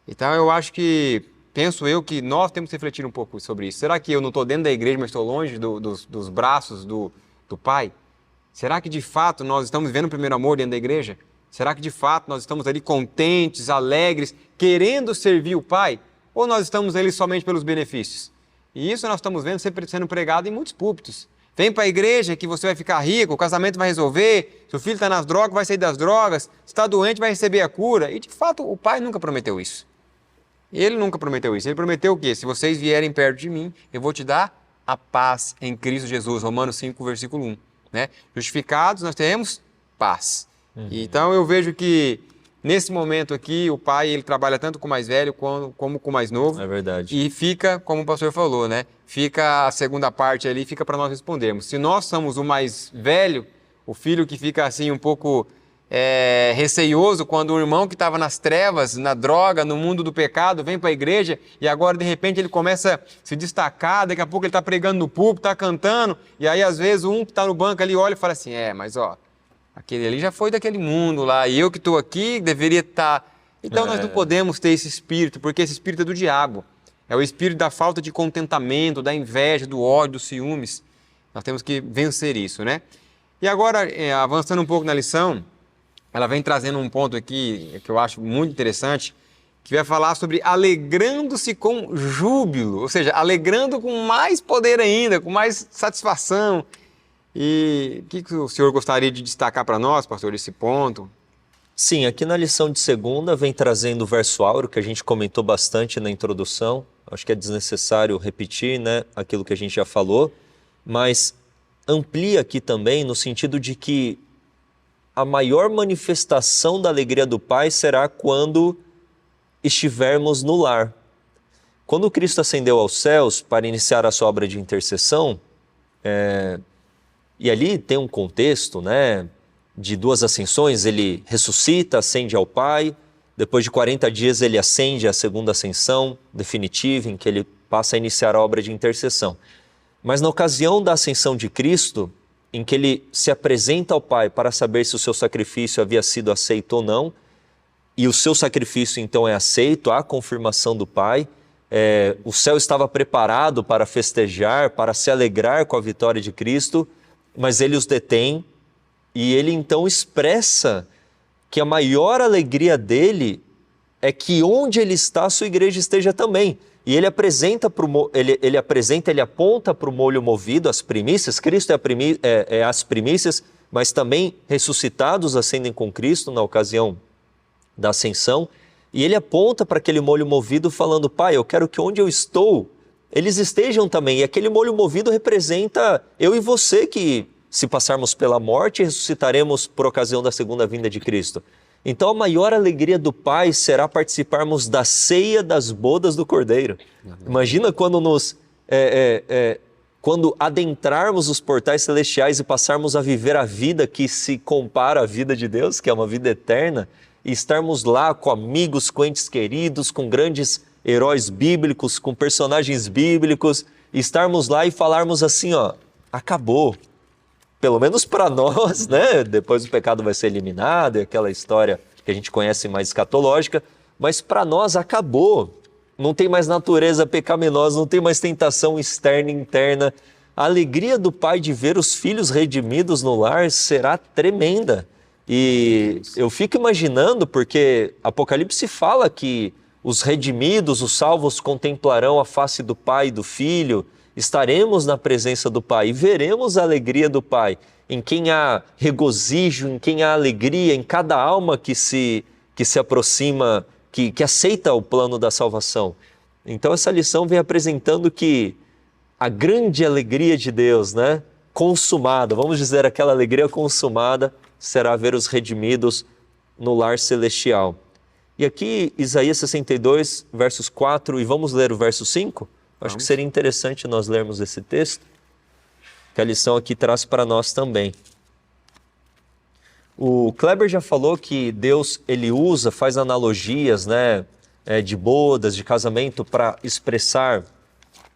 Então eu acho que, penso eu que nós temos que refletir um pouco sobre isso. Será que eu não estou dentro da igreja, mas estou longe dos braços do pai? Será que de fato nós estamos vivendo o primeiro amor dentro da igreja? Será que de fato nós estamos ali contentes, alegres, querendo servir o pai? Ou nós estamos ali somente pelos benefícios? E isso nós estamos vendo sempre sendo pregado em muitos púlpitos. Vem para a igreja que você vai ficar rico, o casamento vai resolver, seu filho está nas drogas, vai sair das drogas, se está doente, vai receber a cura. E de fato o pai nunca prometeu isso. Ele nunca prometeu isso. Ele prometeu o quê? Se vocês vierem perto de mim, eu vou te dar a paz em Cristo Jesus. Romanos 5, versículo 1. Justificados, nós temos paz. Então eu vejo que nesse momento aqui, o pai ele trabalha tanto com o mais velho como com o mais novo. É verdade. E fica, como o pastor falou, fica a segunda parte ali, fica para nós respondermos. Se nós somos o mais velho, o filho que fica assim um pouco receioso quando o irmão que estava nas trevas, na droga, no mundo do pecado, vem para a igreja e agora de repente ele começa a se destacar, daqui a pouco ele está pregando no púlpito, está cantando, e aí às vezes um que está no banco ali olha e fala assim, mas aquele ali já foi daquele mundo lá, e eu que estou aqui deveria estar... Então nós não podemos ter esse espírito, porque esse espírito é do diabo. É o espírito da falta de contentamento, da inveja, do ódio, dos ciúmes. Nós temos que vencer isso, E agora, avançando um pouco na lição, ela vem trazendo um ponto aqui que eu acho muito interessante, que vai falar sobre alegrando-se com júbilo, ou seja, alegrando com mais poder ainda, com mais satisfação. E o que o senhor gostaria de destacar para nós, pastor, esse ponto? Sim, aqui na lição de segunda vem trazendo o verso áureo, que a gente comentou bastante na introdução. Acho que é desnecessário repetir, aquilo que a gente já falou, mas amplia aqui também no sentido de que a maior manifestação da alegria do Pai será quando estivermos no lar. Quando Cristo ascendeu aos céus para iniciar a sua obra de intercessão, E ali tem um contexto, né, de 2 ascensões. Ele ressuscita, ascende ao Pai. Depois de 40 dias ele ascende à segunda ascensão definitiva, em que ele passa a iniciar a obra de intercessão. Mas na ocasião da ascensão de Cristo, em que ele se apresenta ao Pai para saber se o seu sacrifício havia sido aceito ou não, e o seu sacrifício então é aceito, há a confirmação do Pai, o céu estava preparado para festejar, para se alegrar com a vitória de Cristo, mas ele os detém e ele então expressa que a maior alegria dele é que onde ele está, a sua igreja esteja também. E ele aponta para o molho movido, as primícias. Cristo é as primícias, mas também ressuscitados ascendem com Cristo na ocasião da ascensão. E ele aponta para aquele molho movido falando: Pai, eu quero que onde eu estou, eles estejam também. E aquele molho movido representa eu e você, que se passarmos pela morte, ressuscitaremos por ocasião da segunda vinda de Cristo. Então a maior alegria do Pai será participarmos da ceia das bodas do Cordeiro. Imagina quando quando adentrarmos os portais celestiais e passarmos a viver a vida que se compara à vida de Deus, que é uma vida eterna, e estarmos lá com amigos, com entes queridos, com grandes heróis bíblicos, com personagens bíblicos, e estarmos lá e falarmos assim, ó, acabou. Pelo menos para nós, né? Depois o pecado vai ser eliminado, é aquela história que a gente conhece mais escatológica, mas para nós acabou. Não tem mais natureza pecaminosa, não tem mais tentação externa e interna. A alegria do Pai de ver os filhos redimidos no lar será tremenda. E eu fico imaginando, porque Apocalipse fala que os redimidos, os salvos, contemplarão a face do Pai e do Filho, estaremos na presença do Pai e veremos a alegria do Pai, em quem há regozijo, em quem há alegria, em cada alma que se aproxima, que aceita o plano da salvação. Então essa lição vem apresentando que a grande alegria de Deus, né, consumada, vamos dizer aquela alegria consumada, será ver os redimidos no lar celestial. E aqui Isaías 62, versos 4, e vamos ler o verso 5? Acho que seria interessante nós lermos esse texto, que a lição aqui traz para nós também. O Kleber já falou que Deus, ele faz analogias, né, de bodas, de casamento, para expressar,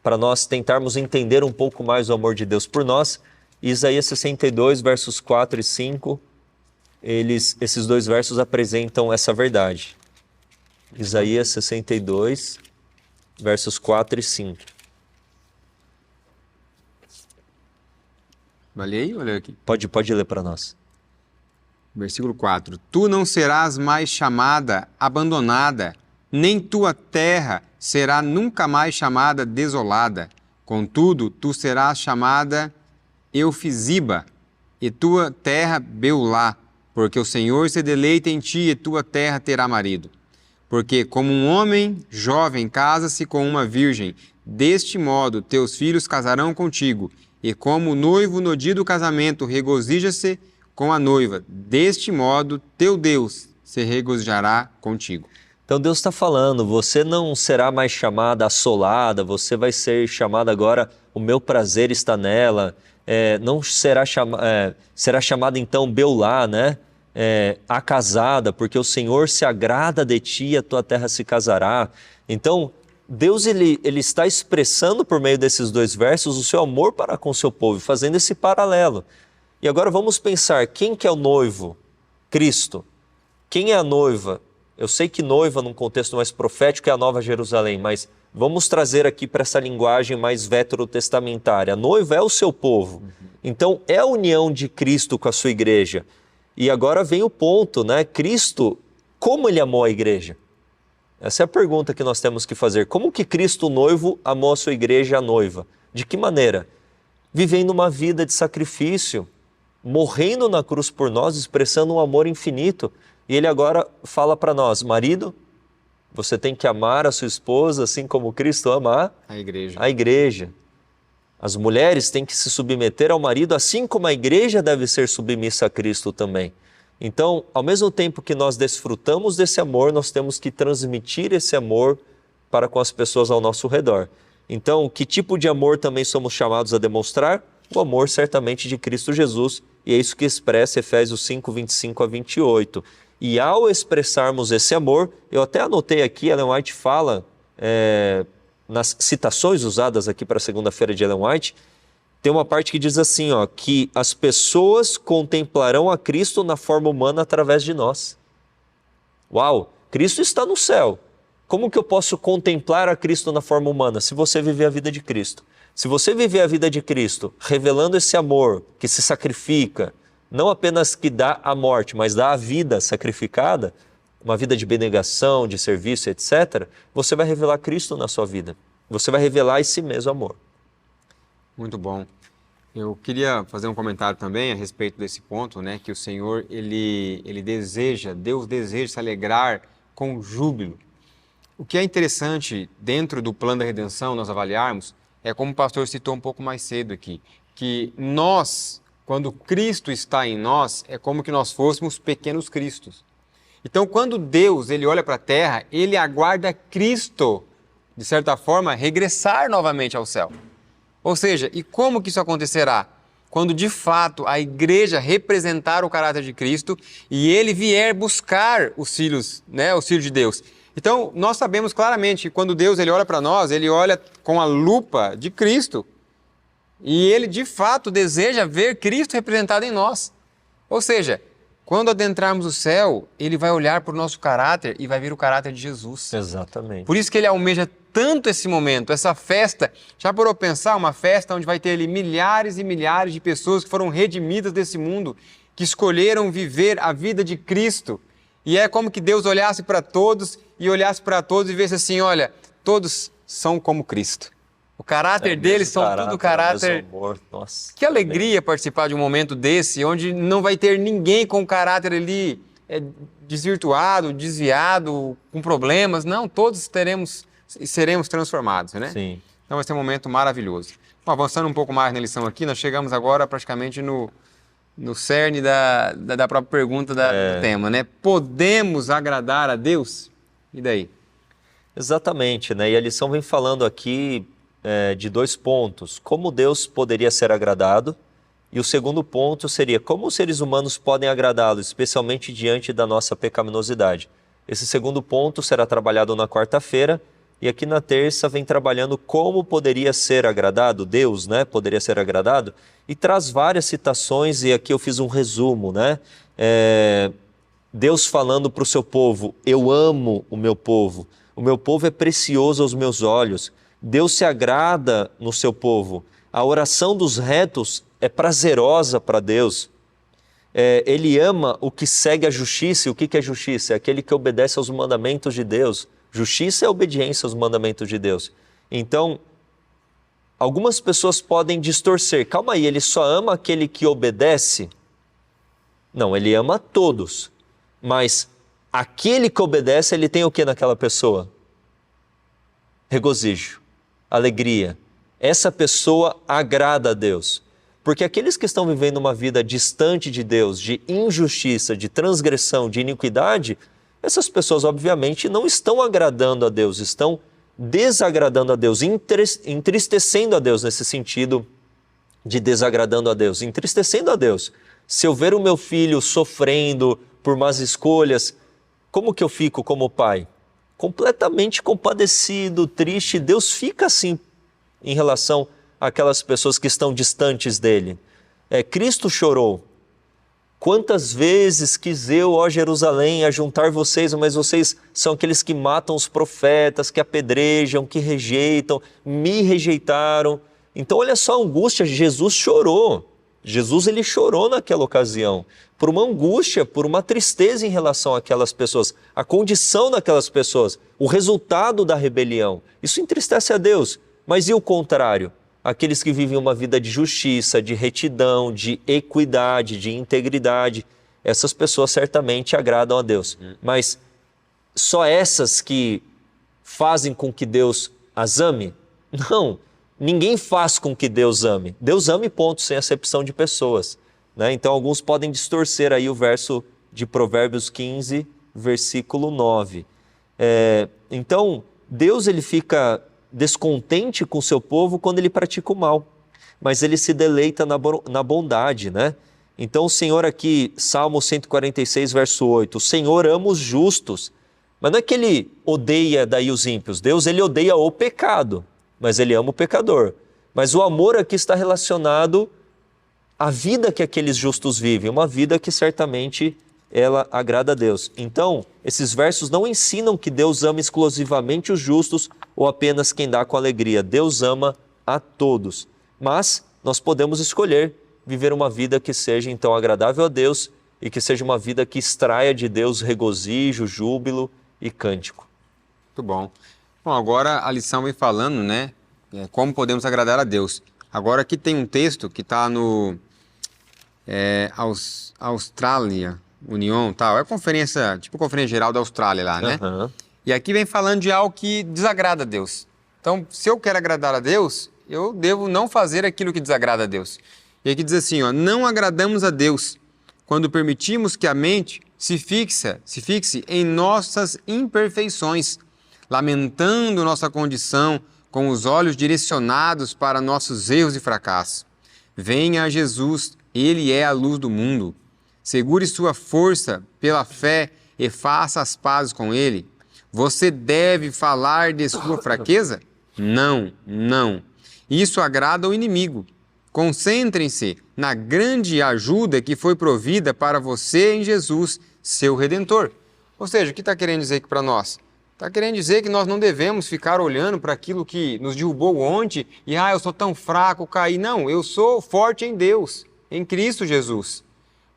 para nós tentarmos entender um pouco mais o amor de Deus por nós. Isaías 62, versos 4 e 5, esses 2 versos apresentam essa verdade. Isaías 62, versos 4 e 5. Vai ler aí ou ler aqui? Pode ler para nós. Versículo 4. Tu não serás mais chamada abandonada, nem tua terra será nunca mais chamada desolada. Contudo, tu serás chamada Eufisiba, e tua terra Beulá, porque o Senhor se deleita em ti, e tua terra terá marido. Porque como um homem jovem casa-se com uma virgem, deste modo teus filhos casarão contigo, e como o noivo no dia do casamento regozija-se com a noiva, deste modo teu Deus se regozijará contigo. Então Deus está falando, você não será mais chamada assolada, você vai ser chamada agora, o meu prazer está nela, não será chamada então Beulá, né? A casada, porque o Senhor se agrada de ti e a tua terra se casará. Então, Deus ele está expressando por meio desses 2 versos o seu amor para com o seu povo, fazendo esse paralelo. E agora vamos pensar, quem que é o noivo? Cristo. Quem é a noiva? Eu sei que noiva, num contexto mais profético, é a Nova Jerusalém, mas vamos trazer aqui para essa linguagem mais veterotestamentária. A noiva é o seu povo. Então, é a união de Cristo com a sua igreja. E agora vem o ponto, né? Cristo, como ele amou a igreja? Essa é a pergunta que nós temos que fazer. Como que Cristo, o noivo, amou a sua igreja, a noiva? De que maneira? Vivendo uma vida de sacrifício, morrendo na cruz por nós, expressando um amor infinito. E ele agora fala para nós, marido, você tem que amar a sua esposa, assim como Cristo ama a igreja. As mulheres têm que se submeter ao marido, assim como a igreja deve ser submissa a Cristo também. Então, ao mesmo tempo que nós desfrutamos desse amor, nós temos que transmitir esse amor para com as pessoas ao nosso redor. Então, que tipo de amor também somos chamados a demonstrar? o amor certamente de Cristo Jesus, e é isso que expressa Efésios 5, 25 a 28. E ao expressarmos esse amor, eu até anotei aqui, Ellen White fala, nas citações usadas aqui para a segunda-feira de Ellen White, tem uma parte que diz assim, ó, que as pessoas contemplarão a Cristo na forma humana através de nós. Uau, Cristo está no céu. Como que eu posso contemplar a Cristo na forma humana? Se você viver a vida de Cristo. Se você viver a vida de Cristo, revelando esse amor que se sacrifica, não apenas que dá a morte, mas dá a vida sacrificada, uma vida de abnegação, de serviço, etc., você vai revelar Cristo na sua vida. Você vai revelar esse mesmo amor. Muito bom. Eu queria fazer um comentário também a respeito desse ponto, né? Que o Senhor, ele deseja, Deus deseja se alegrar com júbilo. O que é interessante dentro do plano da redenção nós avaliarmos é como o pastor citou um pouco mais cedo aqui, que nós, quando Cristo está em nós, é como que nós fôssemos pequenos cristos. Então, quando Deus ele olha para a terra, ele aguarda Cristo, de certa forma, regressar novamente ao céu. Ou seja, e como que isso acontecerá? Quando de fato a igreja representar o caráter de Cristo e ele vier buscar os filhos, né, os filhos de Deus. Então, nós sabemos claramente que quando Deus ele olha para nós, ele olha com a lupa de Cristo e ele de fato deseja ver Cristo representado em nós. Ou seja, quando adentrarmos o céu, ele vai olhar para o nosso caráter e vai ver o caráter de Jesus. Exatamente. Por isso que ele almeja tanto esse momento, essa festa. Já parou para pensar? Uma festa onde vai ter ali milhares e milhares de pessoas que foram redimidas desse mundo, que escolheram viver a vida de Cristo. E é como que Deus olhasse para todos e olhasse para todos e visse assim, olha, todos são como Cristo. O caráter deles são tudo caráter... Nossa, que alegria participar de um momento desse, onde não vai ter ninguém com o caráter ali desvirtuado, desviado, com problemas. Não, todos seremos transformados, né? Sim. Então vai ser um momento maravilhoso. Bom, avançando um pouco mais na lição aqui, nós chegamos agora praticamente no cerne da própria pergunta do tema, né? Podemos agradar a Deus? E daí? Exatamente, né? E a lição vem falando aqui de dois pontos. Como Deus poderia ser agradado? E o segundo ponto seria como os seres humanos podem agradá-lo, especialmente diante da nossa pecaminosidade. Esse segundo ponto será trabalhado na quarta-feira e aqui na terça vem trabalhando como poderia ser agradado, Deus, né? Poderia ser agradado e traz várias citações e aqui eu fiz um resumo, né? Deus falando para o seu povo, eu amo o meu povo é precioso aos meus olhos. Deus se agrada no seu povo. A oração dos retos é prazerosa para Deus. Ele ama o que segue a justiça. E o que é justiça? É aquele que obedece aos mandamentos de Deus. Justiça é obediência aos mandamentos de Deus. Então, algumas pessoas podem distorcer. Calma aí, ele só ama aquele que obedece? Não, ele ama todos. Mas aquele que obedece, ele tem o que naquela pessoa? Regozijo, alegria. Essa pessoa agrada a Deus. Porque aqueles que estão vivendo uma vida distante de Deus, de injustiça, de transgressão, de iniquidade, essas pessoas obviamente não estão agradando a Deus, estão desagradando a Deus, entristecendo a Deus nesse sentido de desagradando a Deus, entristecendo a Deus. Se eu ver o meu filho sofrendo por más escolhas, como que eu fico como pai? Completamente compadecido, triste. Deus fica assim em relação àquelas pessoas que estão distantes dele. Cristo chorou. Quantas vezes quis eu, ó Jerusalém, ajuntar vocês, mas vocês são aqueles que matam os profetas, que apedrejam, que rejeitam, me rejeitaram. Então olha só a angústia, Jesus chorou. Jesus ele chorou naquela ocasião, por uma angústia, por uma tristeza em relação àquelas pessoas, a condição daquelas pessoas, o resultado da rebelião. Isso entristece a Deus, mas e o contrário? Aqueles que vivem uma vida de justiça, de retidão, de equidade, de integridade, essas pessoas certamente agradam a Deus. Mas só essas que fazem com que Deus as ame? Não. Ninguém faz com que Deus ame. Deus ama e ponto, sem acepção de pessoas. Né? Então alguns podem distorcer aí o verso de Provérbios 15, versículo 9. Então Deus ele fica descontente com o seu povo quando ele pratica o mal. mas ele se deleita na bondade, né? Então o Senhor aqui, Salmo 146, verso 8, o Senhor ama os justos, mas não é que ele odeia daí os ímpios. Deus, ele odeia o pecado, mas ele ama o pecador. Mas o amor aqui está relacionado à vida que aqueles justos vivem, uma vida que certamente ela agrada a Deus. Então, esses versos não ensinam que Deus ama exclusivamente os justos ou apenas quem dá com alegria. Deus ama a todos. Mas nós podemos escolher viver uma vida que seja então agradável a Deus e que seja uma vida que extraia de Deus regozijo, júbilo e cântico. Muito bom. Bom, agora a lição vem falando, né? Como podemos agradar a Deus. Agora aqui tem um texto que está no Austrália União, tal. É conferência, tipo conferência geral da Austrália lá, né? Uhum. E aqui vem falando de algo que desagrada a Deus. Então, se eu quero agradar a Deus, eu devo não fazer aquilo que desagrada a Deus. E aqui diz assim, ó, não agradamos a Deus quando permitimos que a mente se fixe em nossas imperfeições, lamentando nossa condição com os olhos direcionados para nossos erros e fracassos. Venha a Jesus, Ele é a luz do mundo. Segure sua força pela fé e faça as pazes com Ele. Você deve falar de sua fraqueza? Não, não. Isso agrada ao inimigo. Concentrem-se na grande ajuda que foi provida para você em Jesus, seu Redentor. Ou seja, o que está querendo dizer aqui para nós? Está querendo dizer que nós não devemos ficar olhando para aquilo que nos derrubou ontem e, eu sou tão fraco, caí. Não, eu sou forte em Deus, em Cristo Jesus.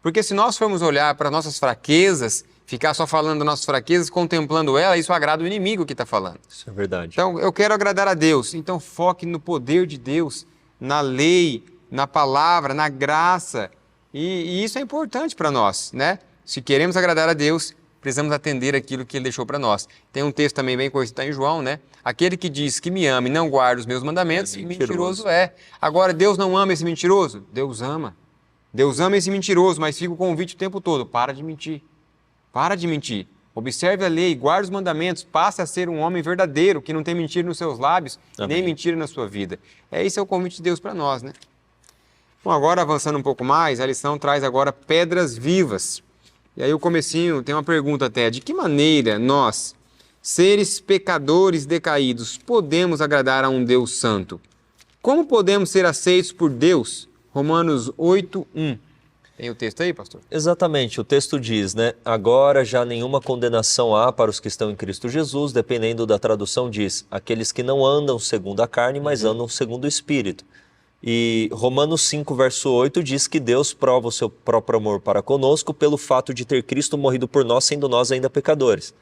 Porque se nós formos olhar para nossas fraquezas, ficar só falando das nossas fraquezas, contemplando ela, isso agrada o inimigo que está falando. Isso é verdade. Então, eu quero agradar a Deus. Então, foque no poder de Deus, na lei, na palavra, na graça. E isso é importante para nós, né? Se queremos agradar a Deus, precisamos atender aquilo que Ele deixou para nós. Tem um texto também bem conhecido, está em João, né? Aquele que diz que me ama e não guarda os meus mandamentos, mentiroso é. Agora, Deus não ama esse mentiroso? Deus ama. Deus ama esse mentiroso, mas fica o convite o tempo todo. Para de mentir. Para de mentir. Observe a lei, guarde os mandamentos, passe a ser um homem verdadeiro, que não tem mentira nos seus lábios, nem mentira na sua vida. Esse é o convite de Deus para nós, né? Bom, agora avançando um pouco mais, a lição traz agora pedras vivas. E aí o comecinho tem uma pergunta até, de que maneira nós, seres pecadores decaídos, podemos agradar a um Deus santo? Como podemos ser aceitos por Deus? Romanos 8:1. Tem o texto aí, pastor? Exatamente, o texto diz, né? Agora já nenhuma condenação há para os que estão em Cristo Jesus, dependendo da tradução diz, aqueles que não andam segundo a carne, mas andam segundo o Espírito. E Romanos 5, verso 8 diz que Deus prova o seu próprio amor para conosco pelo fato de ter Cristo morrido por nós, sendo nós ainda pecadores.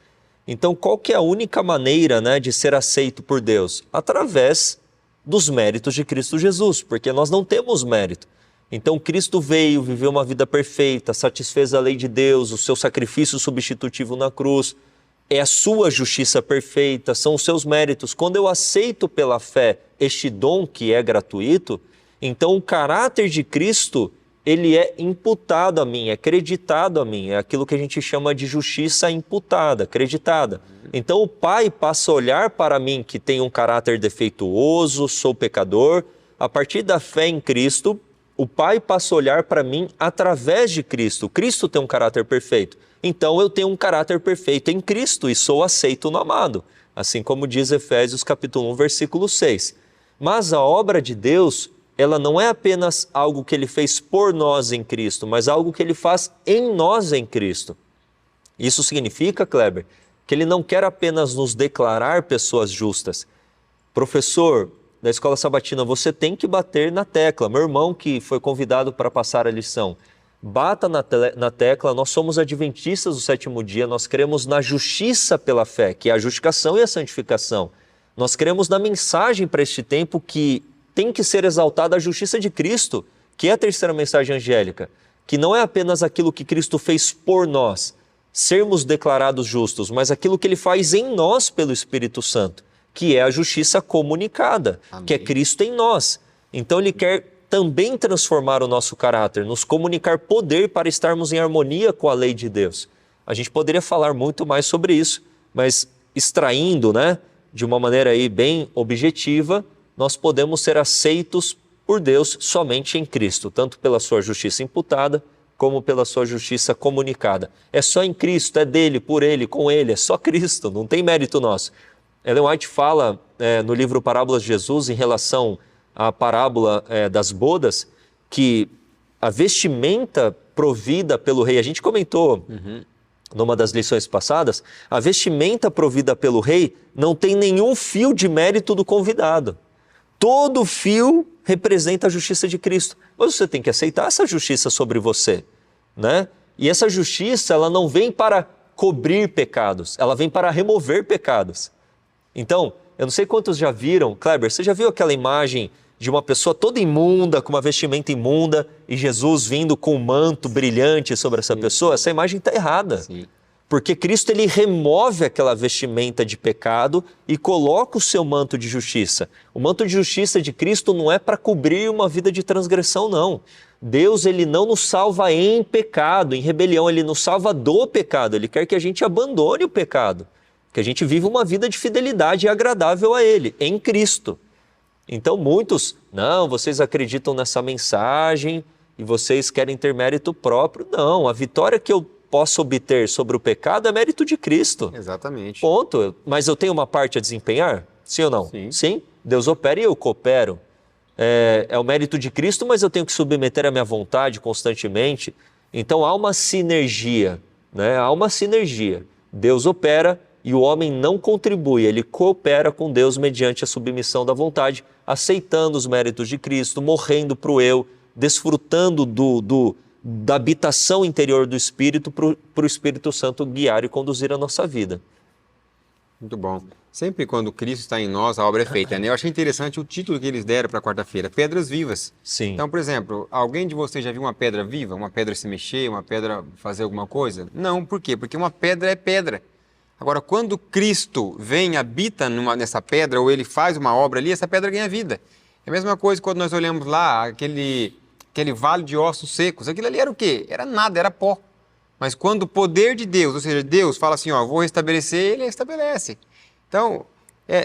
Então, qual que é a única maneira, né, de ser aceito por Deus? Através dos méritos de Cristo Jesus, porque nós não temos mérito. Então Cristo veio, viveu uma vida perfeita, satisfez a lei de Deus, o seu sacrifício substitutivo na cruz, é a sua justiça perfeita, são os seus méritos. Quando eu aceito pela fé este dom que é gratuito, então o caráter de Cristo, ele é imputado a mim, é creditado a mim, é aquilo que a gente chama de justiça imputada, creditada. Então o Pai passa a olhar para mim que tem um caráter defeituoso, sou pecador, a partir da fé em Cristo, o Pai passa a olhar para mim através de Cristo. Cristo tem um caráter perfeito. Então eu tenho um caráter perfeito em Cristo e sou aceito no amado. Assim como diz Efésios capítulo 1, versículo 6. Mas a obra de Deus, ela não é apenas algo que Ele fez por nós em Cristo, mas algo que Ele faz em nós em Cristo. Isso significa, Kleber, que Ele não quer apenas nos declarar pessoas justas. Professor da Escola Sabatina, você tem que bater na tecla. Meu irmão que foi convidado para passar a lição, bata na tecla, nós somos adventistas do sétimo dia, nós cremos na justiça pela fé, que é a justificação e a santificação. Nós cremos na mensagem para este tempo que tem que ser exaltada a justiça de Cristo, que é a terceira mensagem angélica, que não é apenas aquilo que Cristo fez por nós, sermos declarados justos, mas aquilo que Ele faz em nós pelo Espírito Santo, que é a justiça comunicada, Amém. Que é Cristo em nós. Então Ele quer também transformar o nosso caráter, nos comunicar poder para estarmos em harmonia com a lei de Deus. A gente poderia falar muito mais sobre isso, mas extraindo, né, de uma maneira aí bem objetiva, nós podemos ser aceitos por Deus somente em Cristo, tanto pela sua justiça imputada, como pela sua justiça comunicada. É só em Cristo, é dele, por ele, com ele, é só Cristo, não tem mérito nosso. Ellen White fala no livro Parábolas de Jesus, em relação à parábola das bodas, que a vestimenta provida pelo rei, a gente comentou numa das lições passadas, a vestimenta provida pelo rei não tem nenhum fio de mérito do convidado. Todo fio representa a justiça de Cristo. Mas você tem que aceitar essa justiça sobre você, né? E essa justiça, ela não vem para cobrir pecados, ela vem para remover pecados. Então, eu não sei quantos já viram, Kleber, você já viu aquela imagem de uma pessoa toda imunda, com uma vestimenta imunda, e Jesus vindo com um manto brilhante sobre essa pessoa? Essa imagem está errada. Sim. Porque Cristo, ele remove aquela vestimenta de pecado e coloca o seu manto de justiça. O manto de justiça de Cristo não é para cobrir uma vida de transgressão, não. Deus, ele não nos salva em pecado, em rebelião, ele nos salva do pecado. Ele quer que a gente abandone o pecado, que a gente viva uma vida de fidelidade agradável a ele, em Cristo. Então muitos, não, vocês acreditam nessa mensagem e vocês querem ter mérito próprio. Não, a vitória que eu posso obter sobre o pecado é mérito de Cristo. Exatamente. Ponto. Mas eu tenho uma parte a desempenhar? Sim ou não? Sim. Sim. Deus opera e eu coopero. É o mérito de Cristo, mas eu tenho que submeter a minha vontade constantemente. Então há uma sinergia, né? Há uma sinergia. Deus opera e o homem não contribui, ele coopera com Deus mediante a submissão da vontade, aceitando os méritos de Cristo, morrendo para o eu, desfrutando da habitação interior do Espírito para o Espírito Santo guiar e conduzir a nossa vida. Muito bom. Sempre quando Cristo está em nós, a obra é feita, né? Eu achei interessante o título que eles deram para quarta-feira, Pedras Vivas. Sim. Então, por exemplo, alguém de vocês já viu uma pedra viva? Uma pedra se mexer, uma pedra fazer alguma coisa? Não, por quê? Porque uma pedra é pedra. Agora, quando Cristo vem, habita nessa pedra, ou ele faz uma obra ali, essa pedra ganha vida. É a mesma coisa quando nós olhamos lá, aquele vale de ossos secos. Aquilo ali era o quê? Era nada, era pó. Mas quando o poder de Deus, ou seja, Deus fala assim, ó, vou restabelecer, ele restabelece. Então,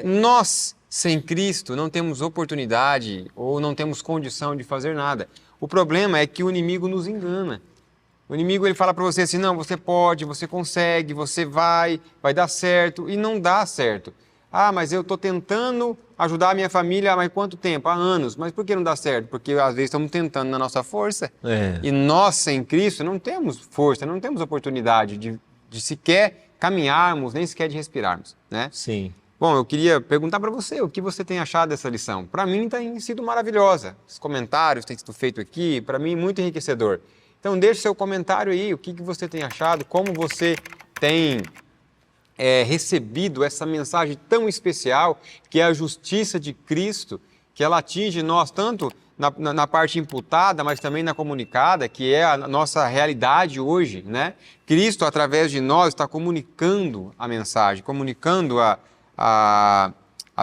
nós, sem Cristo, não temos oportunidade ou não temos condição de fazer nada. O problema é que o inimigo nos engana. O inimigo, ele fala para você assim, não, você pode, você consegue, você vai dar certo, e não dá certo. Ah, mas eu estou tentando ajudar a minha família há mais quanto tempo? Há anos. Mas por que não dá certo? Porque às vezes estamos tentando na nossa força. E nós, sem Cristo, não temos força, não temos oportunidade de sequer caminharmos, nem sequer de respirarmos, né? Sim. Bom, eu queria perguntar para você, o que você tem achado dessa lição? Para mim tem sido maravilhosa. Os comentários têm sido feitos aqui, para mim muito enriquecedor. Então deixe seu comentário aí, o que você tem achado, como você tem recebido essa mensagem tão especial, que é a justiça de Cristo, que ela atinge nós tanto na parte imputada, mas também na comunicada, que é a nossa realidade hoje, né? Cristo, através de nós, está comunicando a mensagem, comunicando a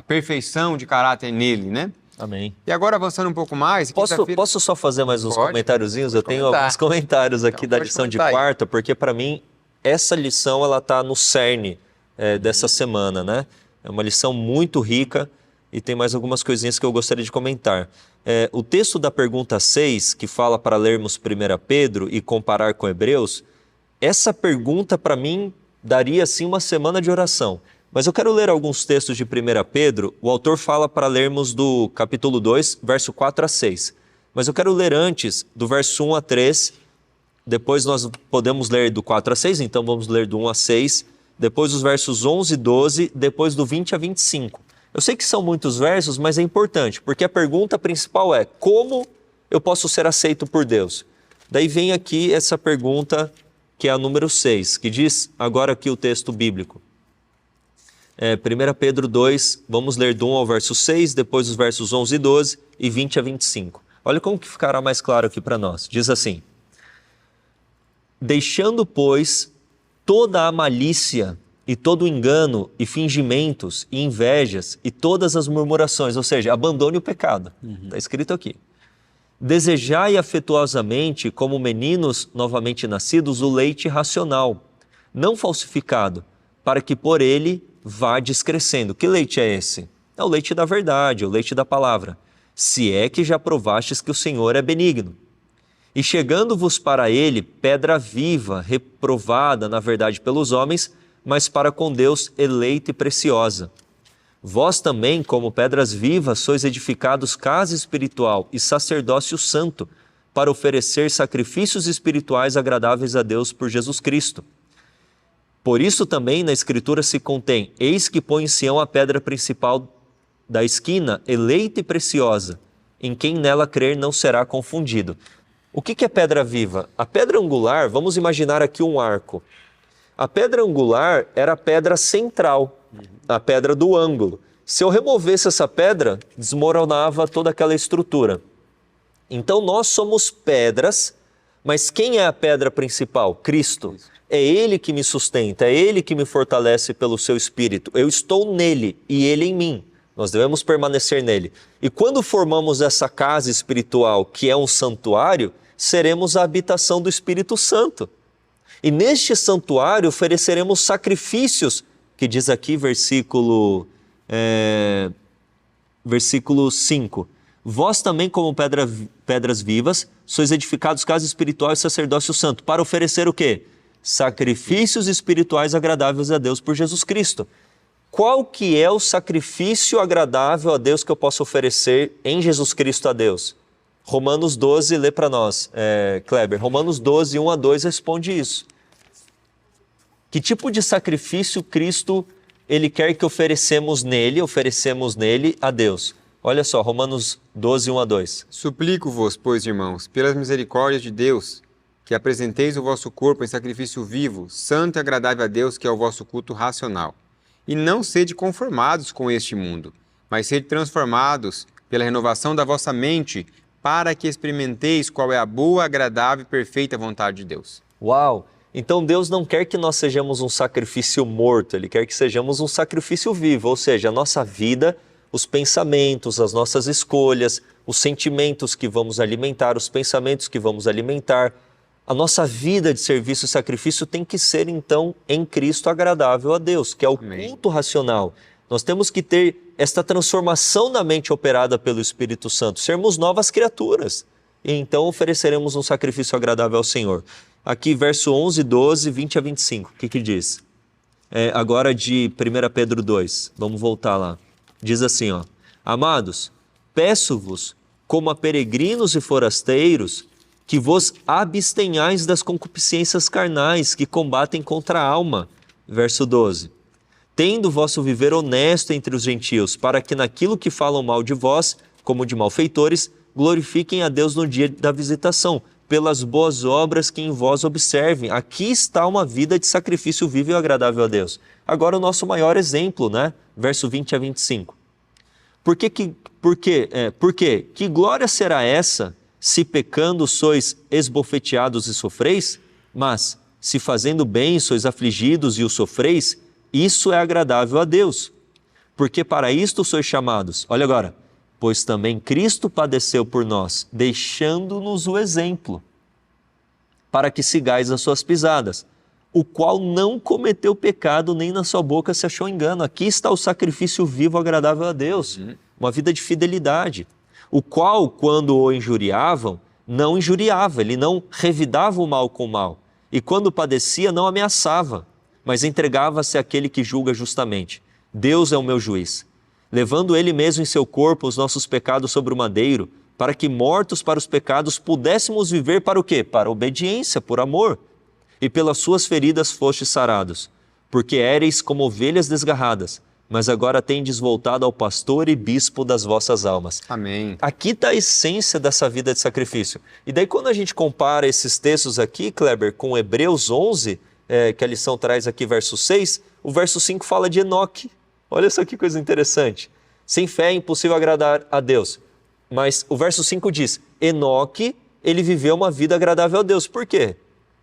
perfeição de caráter nele, né? Amém. E agora, avançando um pouco mais... Posso só fazer mais uns comentáriozinhos? Eu tenho alguns comentários aqui da lição de quarta, porque para mim, essa lição ela está no cerne dessa semana, né? É uma lição muito rica e tem mais algumas coisinhas que eu gostaria de comentar. O texto da pergunta 6, que fala para lermos 1 Pedro e comparar com Hebreus, essa pergunta para mim daria assim uma semana de oração. Mas eu quero ler alguns textos de 1 Pedro, o autor fala para lermos do capítulo 2, verso 4 a 6. Mas eu quero ler antes do verso 1 a 3, depois nós podemos ler do 4 a 6, então vamos ler do 1 a 6, depois os versos 11 e 12, depois do 20 a 25. Eu sei que são muitos versos, mas é importante, porque a pergunta principal é, como eu posso ser aceito por Deus? Daí vem aqui essa pergunta, que é a número 6, que diz, agora aqui o texto bíblico. 1 Pedro 2, vamos ler do 1 ao verso 6, depois os versos 11 e 12 e 20 a 25. Olha como que ficará mais claro aqui para nós. Diz assim, deixando, pois, toda a malícia e todo o engano e fingimentos e invejas e todas as murmurações, ou seja, abandone o pecado. Está escrito aqui. Desejai afetuosamente, como meninos novamente nascidos, o leite racional, não falsificado, para que por ele vades crescendo. Que leite é esse? É o leite da verdade, o leite da palavra. se é que já provastes que o Senhor é benigno. E chegando-vos para ele, pedra viva, reprovada, na verdade, pelos homens, mas para com Deus eleita e preciosa. Vós também, como pedras vivas, sois edificados casa espiritual e sacerdócio santo, para oferecer sacrifícios espirituais agradáveis a Deus por Jesus Cristo. Por isso também na Escritura se contém: eis que põe em Sião a pedra principal da esquina, eleita e preciosa, em quem nela crer não será confundido. O que é pedra viva? A pedra angular, vamos imaginar aqui um arco. A pedra angular era a pedra central, a pedra do ângulo. Se eu removesse essa pedra, desmoronava toda aquela estrutura. Então nós somos pedras, mas quem é a pedra principal? Cristo. É Ele que me sustenta, é Ele que me fortalece pelo seu Espírito. Eu estou nele e Ele em mim. Nós devemos permanecer nele. E quando formamos essa casa espiritual, que é um santuário, seremos a habitação do Espírito Santo. E neste santuário ofereceremos sacrifícios, que diz aqui versículo 5. Vós também, como pedras vivas, sois edificados casa espiritual e sacerdócio santo, para oferecer o quê? Sacrifícios espirituais agradáveis a Deus por Jesus Cristo. Qual que é o sacrifício agradável a Deus que eu posso oferecer em Jesus Cristo a Deus? Romanos 12, lê para nós, Kleber. Romanos 12, 1 a 2 responde isso. Que tipo de sacrifício Cristo Ele quer que oferecemos nele a Deus? Olha só, Romanos 12, 1 a 2. Suplico-vos, pois, irmãos, pelas misericórdias de Deus, que apresenteis o vosso corpo em sacrifício vivo, santo e agradável a Deus, que é o vosso culto racional. E não sede conformados com este mundo, mas sede transformados pela renovação da vossa mente, para que experimenteis qual é a boa, agradável e perfeita vontade de Deus. Uau! Então Deus não quer que nós sejamos um sacrifício morto, Ele quer que sejamos um sacrifício vivo, ou seja, a nossa vida, os pensamentos, as nossas escolhas, os sentimentos que vamos alimentar, os pensamentos que vamos alimentar, a nossa vida de serviço e sacrifício tem que ser, então, em Cristo agradável a Deus, que é o culto racional. Nós temos que ter esta transformação na mente operada pelo Espírito Santo, sermos novas criaturas. E então ofereceremos um sacrifício agradável ao Senhor. Aqui, verso 11, 12, 20 a 25, o que diz? Agora de 1 Pedro 2, vamos voltar lá. Diz assim, ó: Amados, peço-vos, como a peregrinos e forasteiros, que vos abstenhais das concupiscências carnais que combatem contra a alma. Verso 12. Tendo vosso viver honesto entre os gentios, para que naquilo que falam mal de vós, como de malfeitores, glorifiquem a Deus no dia da visitação, pelas boas obras que em vós observem. Aqui está uma vida de sacrifício vivo e agradável a Deus. Agora o nosso maior exemplo, né? Verso 20 a 25. Por quê? Que glória será essa, se pecando sois esbofeteados e sofreis? Mas, se fazendo bem sois afligidos e o sofreis, isso é agradável a Deus. Porque para isto sois chamados. Olha agora. Pois também Cristo padeceu por nós, deixando-nos o exemplo, para que sigais as suas pisadas, o qual não cometeu pecado, nem na sua boca se achou engano. Aqui está o sacrifício vivo agradável a Deus, uma vida de fidelidade, o qual, quando o injuriavam, não injuriava, ele não revidava o mal com o mal, e quando padecia, não ameaçava, mas entregava-se àquele que julga justamente. Deus é o meu juiz. Levando ele mesmo em seu corpo os nossos pecados sobre o madeiro, para que, mortos para os pecados, pudéssemos viver para o quê? Para a obediência, por amor. E pelas suas feridas fostes sarados, porque éreis como ovelhas desgarradas, mas agora tendes voltado ao pastor e bispo das vossas almas. Amém. Aqui está a essência dessa vida de sacrifício. E daí quando a gente compara esses textos aqui, Kleber, com Hebreus 11, que a lição traz aqui, verso 6, o verso 5 fala de Enoque. Olha só que coisa interessante. Sem fé é impossível agradar a Deus. Mas o verso 5 diz, Enoque, ele viveu uma vida agradável a Deus. Por quê?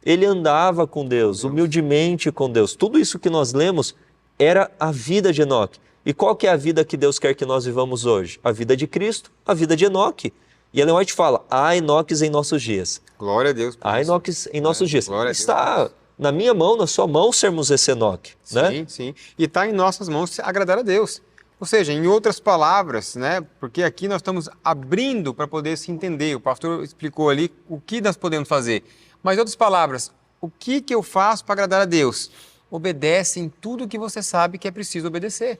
Ele andava com Deus, humildemente com Deus. Tudo isso que nós lemos era a vida de Enoque. E qual que é a vida que Deus quer que nós vivamos hoje? A vida de Cristo, a vida de Enoque. E Ellen White fala, há Enoques em nossos dias. Glória a Deus. Há Enoques em nossos dias. Glória a Deus. Está na minha mão, na sua mão, sermos esse Enoque. Sim, né? sim. E está em nossas mãos agradar a Deus. Ou seja, em outras palavras, né? Porque aqui nós estamos abrindo para poder se entender. O pastor explicou ali o que nós podemos fazer. Mas, em outras palavras, o que eu faço para agradar a Deus? Obedece em tudo que você sabe que é preciso obedecer.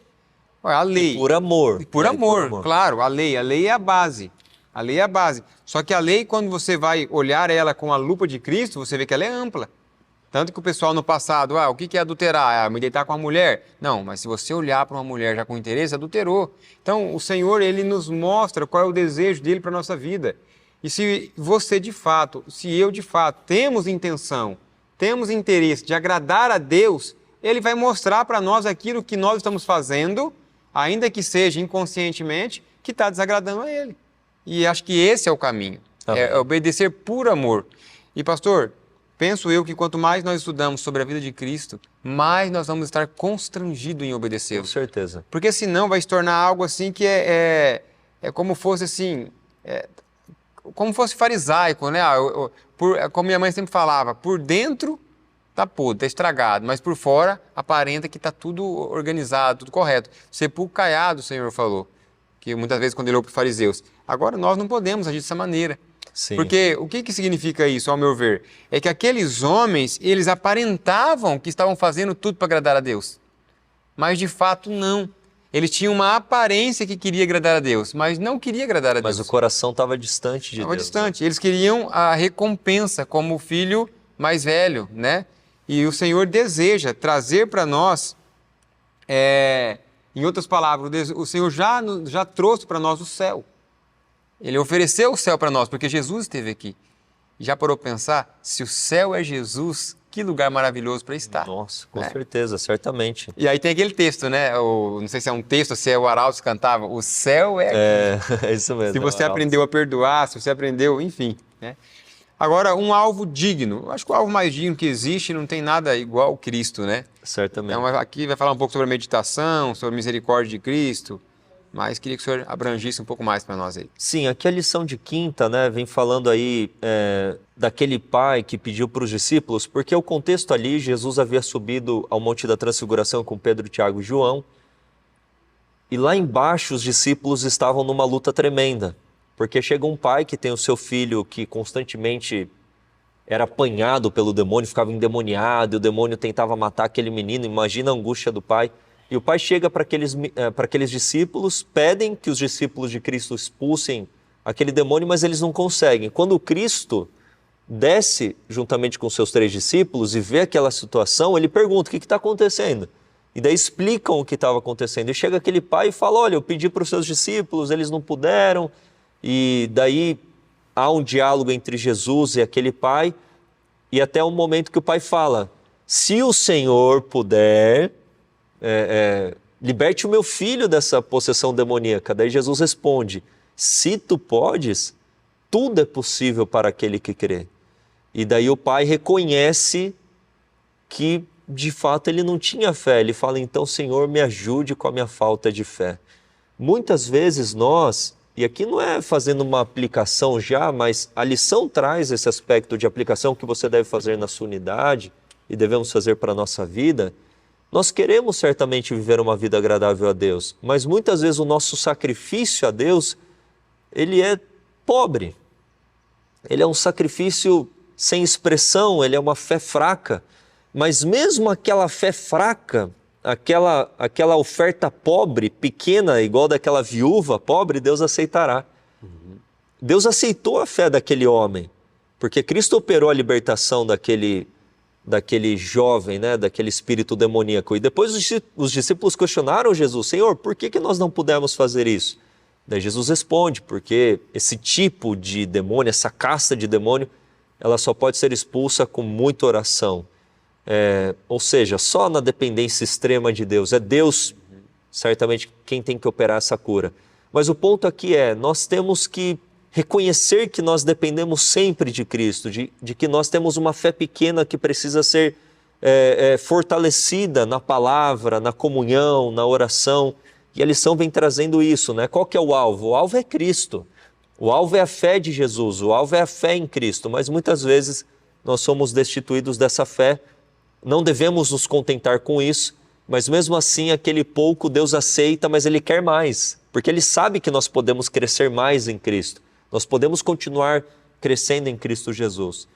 Olha, a lei. E por amor. Por amor, claro. A lei é a base. A lei é a base. Só que a lei, quando você vai olhar ela com a lupa de Cristo, você vê que ela é ampla. Tanto que o pessoal no passado, o que é adulterar? Me deitar com uma mulher? Não, mas se você olhar para uma mulher já com interesse, adulterou. Então, o Senhor, Ele nos mostra qual é o desejo dEle para a nossa vida. E se você de fato, se eu de fato, temos intenção, temos interesse de agradar a Deus, Ele vai mostrar para nós aquilo que nós estamos fazendo, ainda que seja inconscientemente, que está desagradando a Ele. E acho que esse é o caminho, é obedecer por amor. E pastor, penso eu que quanto mais nós estudamos sobre a vida de Cristo, mais nós vamos estar constrangidos em obedecê-lo. Com certeza. Porque senão vai se tornar algo assim que é como fosse assim, como fosse farisaico, né? Como minha mãe sempre falava, por dentro está podre, está estragado, mas por fora aparenta que está tudo organizado, tudo correto. Sepulcro caiado, o Senhor falou, que muitas vezes quando ele olhou para os fariseus. Agora nós não podemos agir dessa maneira. Sim. Porque o que significa isso, ao meu ver? É que aqueles homens, eles aparentavam que estavam fazendo tudo para agradar a Deus. Mas de fato não. Eles tinham uma aparência que queria agradar a Deus, mas não queria agradar a Deus. Mas o coração estava distante de Deus. Estava distante. Eles queriam a recompensa como o filho mais velho, né? E o Senhor deseja trazer para nós, em outras palavras, o Senhor já trouxe para nós o céu. Ele ofereceu o céu para nós, porque Jesus esteve aqui. Já parou para pensar? Se o céu é Jesus, que lugar maravilhoso para estar. Nossa, com certeza, certamente. E aí tem aquele texto, né? Não sei se é um texto, se é o Arautos que cantava, o céu é aqui. É isso mesmo. Se você aprendeu a perdoar, se você aprendeu, enfim, né? Agora, um alvo digno. Eu acho que o alvo mais digno que existe não tem nada igual ao Cristo, né? Certamente. Então, aqui vai falar um pouco sobre a meditação, sobre a misericórdia de Cristo, mas queria que o senhor abrangisse um pouco mais para nós aí. Sim, aqui a lição de quinta, né, vem falando aí daquele pai que pediu para os discípulos, porque o contexto ali, Jesus havia subido ao Monte da Transfiguração com Pedro, Tiago e João, e lá embaixo os discípulos estavam numa luta tremenda, porque chega um pai que tem o seu filho que constantemente era apanhado pelo demônio, ficava endemoniado, e o demônio tentava matar aquele menino, imagina a angústia do pai. E o pai chega para aqueles discípulos, pedem que os discípulos de Cristo expulsem aquele demônio, mas eles não conseguem. Quando o Cristo desce juntamente com seus 3 discípulos e vê aquela situação, ele pergunta, o que está acontecendo? E daí explicam o que estava acontecendo. E chega aquele pai e fala, olha, eu pedi para os seus discípulos, eles não puderam. E daí há um diálogo entre Jesus e aquele pai, e até um momento que o pai fala, se o Senhor puder... liberte o meu filho dessa possessão demoníaca. Daí Jesus responde, se tu podes, tudo é possível para aquele que crê. E daí o pai reconhece que de fato ele não tinha fé. Ele fala, então Senhor, me ajude com a minha falta de fé. Muitas vezes nós, e aqui não é fazendo uma aplicação já, mas a lição traz esse aspecto de aplicação que você deve fazer na sua unidade e devemos fazer para a nossa vida. Nós queremos certamente viver uma vida agradável a Deus, mas muitas vezes o nosso sacrifício a Deus, ele é pobre. Ele é um sacrifício sem expressão, ele é uma fé fraca. Mas mesmo aquela fé fraca, aquela oferta pobre, pequena, igual daquela viúva pobre, Deus aceitará. Deus aceitou a fé daquele homem, porque Cristo operou a libertação daquele jovem, né, daquele espírito demoníaco. E depois os discípulos questionaram Jesus, Senhor, por que nós não pudemos fazer isso? Daí Jesus responde, porque esse tipo de demônio, essa casta de demônio, ela só pode ser expulsa com muita oração. Ou seja, só na dependência extrema de Deus. É Deus, certamente, quem tem que operar essa cura. Mas o ponto aqui nós temos que reconhecer que nós dependemos sempre de Cristo, de que nós temos uma fé pequena que precisa ser fortalecida na palavra, na comunhão, na oração. E a lição vem trazendo isso, né? Qual que é o alvo? O alvo é Cristo. O alvo é a fé de Jesus, o alvo é a fé em Cristo. Mas muitas vezes nós somos destituídos dessa fé. Não devemos nos contentar com isso mas mesmo assim aquele pouco Deus aceita, mas Ele quer mais, porque Ele sabe que nós podemos crescer mais em Cristo, nós podemos continuar crescendo em Cristo Jesus.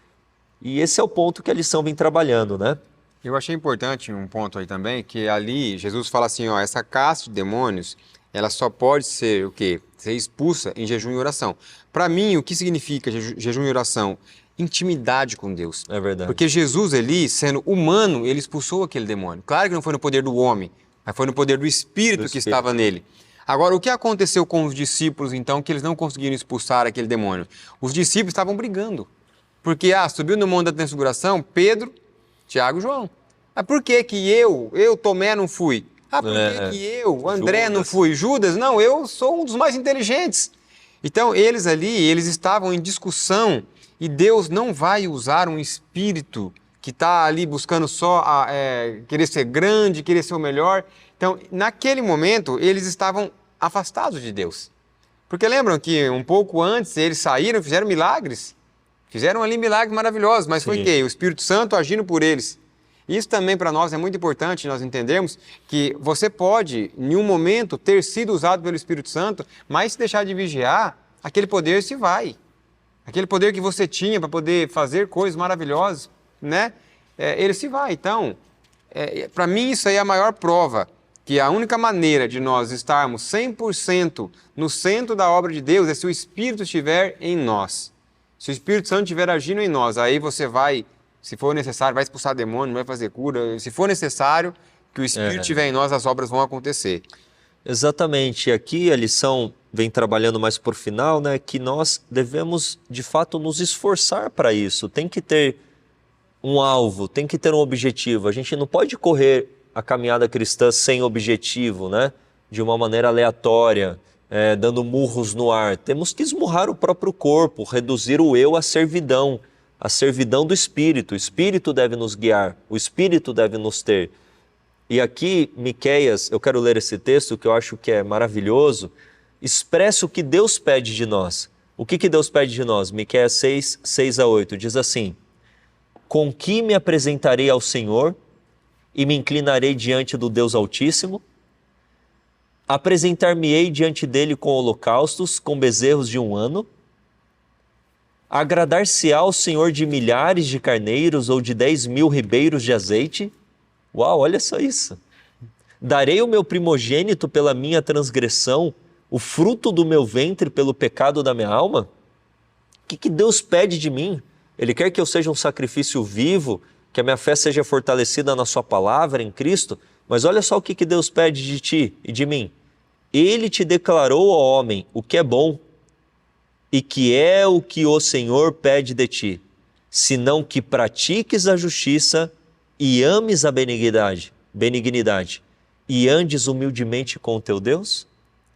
E esse é o ponto que a lição vem trabalhando, né? Eu achei importante um ponto aí também, que ali Jesus fala assim, ó, essa casta de demônios, ela só pode ser o quê? Ser expulsa em jejum e oração. Para mim, o que significa jejum e oração? Intimidade com Deus. É verdade. Porque Jesus, ele, sendo humano, ele expulsou aquele demônio. Claro que não foi no poder do homem, mas foi no poder do Espírito que estava nele. Agora, o que aconteceu com os discípulos, então, que eles não conseguiram expulsar aquele demônio? Os discípulos estavam brigando. Porque, subiu no monte da transfiguração, Pedro, Tiago e João. Mas por que que eu, Tomé, não fui? Por que eu, André, não fui? Judas? Não, eu sou um dos mais inteligentes. Então, eles ali, eles estavam em discussão e Deus não vai usar um espírito que está ali buscando só querer ser grande, querer ser o melhor. Então, naquele momento, eles estavam afastados de Deus. Porque lembram que um pouco antes eles saíram, fizeram milagres? Fizeram ali milagres maravilhosos, mas foi quem? O Espírito Santo agindo por eles. Isso também para nós é muito importante nós entendermos que você pode, em um momento, ter sido usado pelo Espírito Santo, mas se deixar de vigiar, aquele poder se vai. Aquele poder que você tinha para poder fazer coisas maravilhosas, né? Ele se vai. Então, para mim isso aí é a maior prova que a única maneira de nós estarmos 100% no centro da obra de Deus é se o Espírito estiver em nós. Se o Espírito Santo estiver agindo em nós, aí você vai, se for necessário, vai expulsar demônio, vai fazer cura. Se for necessário que o Espírito estiver em nós, as obras vão acontecer. Exatamente. Aqui a lição vem trabalhando mais por final, né? Que nós devemos, de fato, nos esforçar para isso. Tem que ter um alvo, tem que ter um objetivo. A gente não pode correr a caminhada cristã sem objetivo, né? De uma maneira aleatória, dando murros no ar. Temos que esmurrar o próprio corpo, reduzir o eu à servidão do Espírito. O Espírito deve nos guiar, o Espírito deve nos ter. E aqui, Miqueias, eu quero ler esse texto que eu acho que é maravilhoso, expressa o que Deus pede de nós. O que Deus pede de nós? Miqueias 6, 6-8, diz assim: com que me apresentarei ao Senhor e me inclinarei diante do Deus Altíssimo? Apresentar-me-ei diante dele com holocaustos, com bezerros de 1 ano? Agradar-se-á ao Senhor de milhares de carneiros ou de 10.000 ribeiros de azeite? Uau, olha só isso. Darei o meu primogênito pela minha transgressão, o fruto do meu ventre pelo pecado da minha alma? O que Deus pede de mim? Ele quer que eu seja um sacrifício vivo, que a minha fé seja fortalecida na sua palavra, em Cristo. Mas olha só o que Deus pede de ti e de mim. Ele te declarou, ó homem, o que é bom, e que é o que o Senhor pede de ti, senão que pratiques a justiça e ames a benignidade, e andes humildemente com o teu Deus?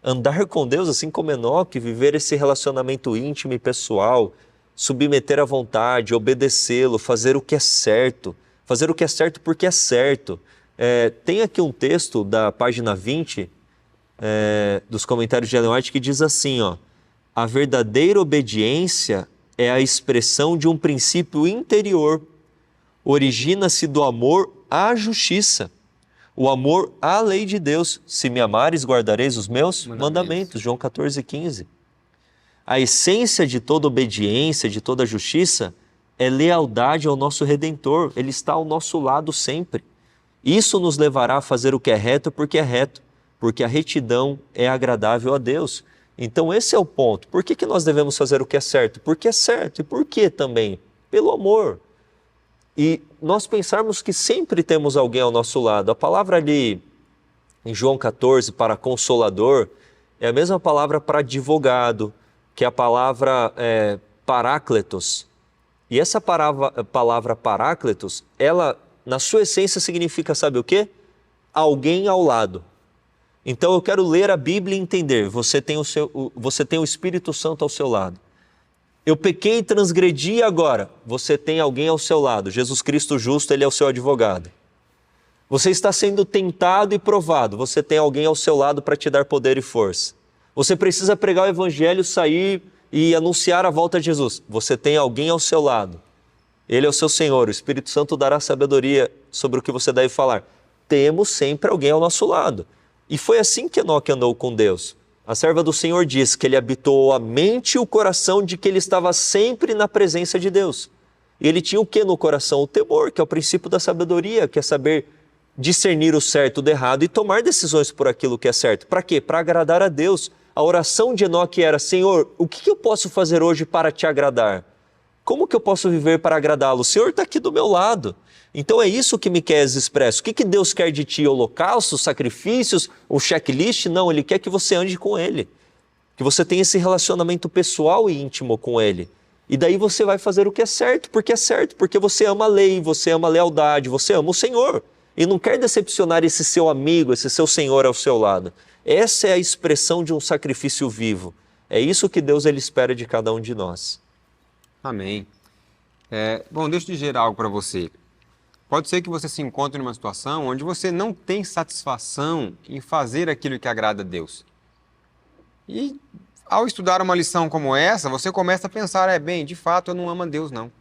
Andar com Deus, assim como Enoque, viver esse relacionamento íntimo e pessoal, submeter à vontade, obedecê-lo, fazer o que é certo porque é certo. Tem aqui um texto da página 20, dos comentários de Ellen White, que diz assim, ó: a verdadeira obediência é a expressão de um princípio interior, origina-se do amor à justiça, o amor à lei de Deus. Se me amares, guardareis os meus mandamentos. João 14,15. A essência de toda obediência, de toda justiça, é lealdade ao nosso Redentor. Ele está ao nosso lado sempre. Isso nos levará a fazer o que é reto, porque a retidão é agradável a Deus. Então esse é o ponto. Por que nós devemos fazer o que é certo? Porque é certo. E por que também? Pelo amor. E nós pensarmos que sempre temos alguém ao nosso lado. A palavra ali em João 14 para consolador é a mesma palavra para advogado, que é a palavra parácletos. E essa palavra parácletos, ela na sua essência significa, sabe o quê? Alguém ao lado. Então eu quero ler a Bíblia e entender, você tem o Espírito Santo ao seu lado. Eu pequei e transgredi agora, você tem alguém ao seu lado. Jesus Cristo justo, Ele é o seu advogado. Você está sendo tentado e provado, você tem alguém ao seu lado para te dar poder e força. Você precisa pregar o Evangelho, sair e anunciar a volta de Jesus. Você tem alguém ao seu lado. Ele é o seu Senhor, o Espírito Santo dará sabedoria sobre o que você deve falar. temos sempre alguém ao nosso lado. E foi assim que Enoque andou com Deus. A serva do Senhor diz que ele habitou a mente e o coração de que ele estava sempre na presença de Deus. E ele tinha o que no coração? O temor, que é o princípio da sabedoria, que é saber discernir o certo do errado e tomar decisões por aquilo que é certo. Para quê? Para agradar a Deus. A oração de Enoque era: Senhor, o que eu posso fazer hoje para te agradar? Como que eu posso viver para agradá-lo? O Senhor está aqui do meu lado. Então é isso que Miqueias expressa. O que Deus quer de ti? Holocaustos, sacrifícios, o checklist? Não, Ele quer que você ande com Ele. Que você tenha esse relacionamento pessoal e íntimo com Ele. E daí você vai fazer o que é certo, porque você ama a lei, você ama a lealdade, você ama o Senhor. E não quer decepcionar esse seu amigo, esse seu Senhor ao seu lado. Essa é a expressão de um sacrifício vivo. É isso que Deus ele espera de cada um de nós. Amém. Bom, deixa eu dizer algo para você. Pode ser que você se encontre numa situação onde você não tem satisfação em fazer aquilo que agrada a Deus. E ao estudar uma lição como essa, você começa a pensar, bem, de fato eu não amo a Deus não.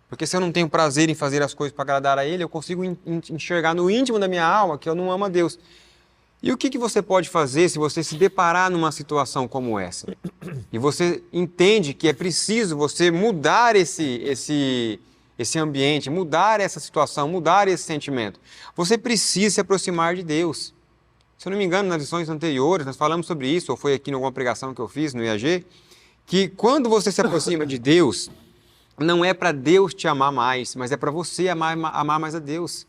Porque se eu não tenho prazer em fazer as coisas para agradar a Ele, eu consigo enxergar no íntimo da minha alma que eu não amo a Deus. E o que você pode fazer se você se deparar numa situação como essa? E você entende que é preciso você mudar esse ambiente, mudar essa situação, mudar esse sentimento. Você precisa se aproximar de Deus. Se eu não me engano, nas lições anteriores, nós falamos sobre isso, ou foi aqui em alguma pregação que eu fiz no IAG, que quando você se aproxima de Deus, não é para Deus te amar mais, mas é para você amar mais a Deus.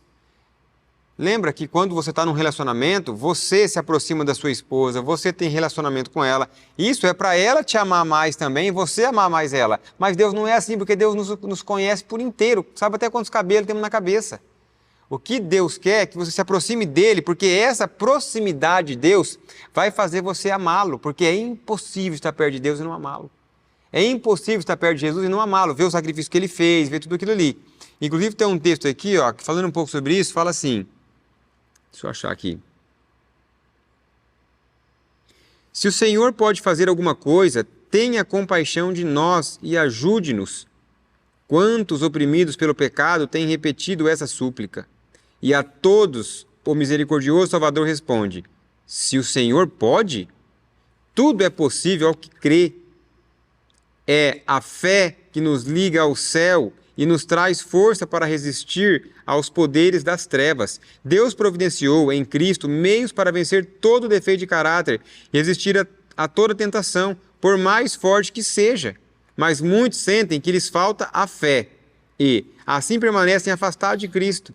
Lembra que quando você está num relacionamento, você se aproxima da sua esposa, você tem relacionamento com ela. Isso é para ela te amar mais também e você amar mais ela. Mas Deus não é assim, porque Deus nos conhece por inteiro, sabe até quantos cabelos temos na cabeça. O que Deus quer é que você se aproxime dele, porque essa proximidade de Deus vai fazer você amá-lo, porque é impossível estar perto de Deus e não amá-lo. É impossível estar perto de Jesus e não amá-lo, ver o sacrifício que ele fez, ver tudo aquilo ali. Inclusive tem um texto aqui, falando um pouco sobre isso, fala assim, deixa eu achar aqui. Se o Senhor pode fazer alguma coisa, tenha compaixão de nós e ajude-nos. Quantos oprimidos pelo pecado têm repetido essa súplica? E a todos o misericordioso Salvador responde: se o Senhor pode, tudo é possível ao que crê. É a fé que nos liga ao céu e nos traz força para resistir aos poderes das trevas. Deus providenciou em Cristo meios para vencer todo defeito de caráter e resistir a toda tentação, por mais forte que seja. Mas muitos sentem que lhes falta a fé e, assim, permanecem afastados de Cristo.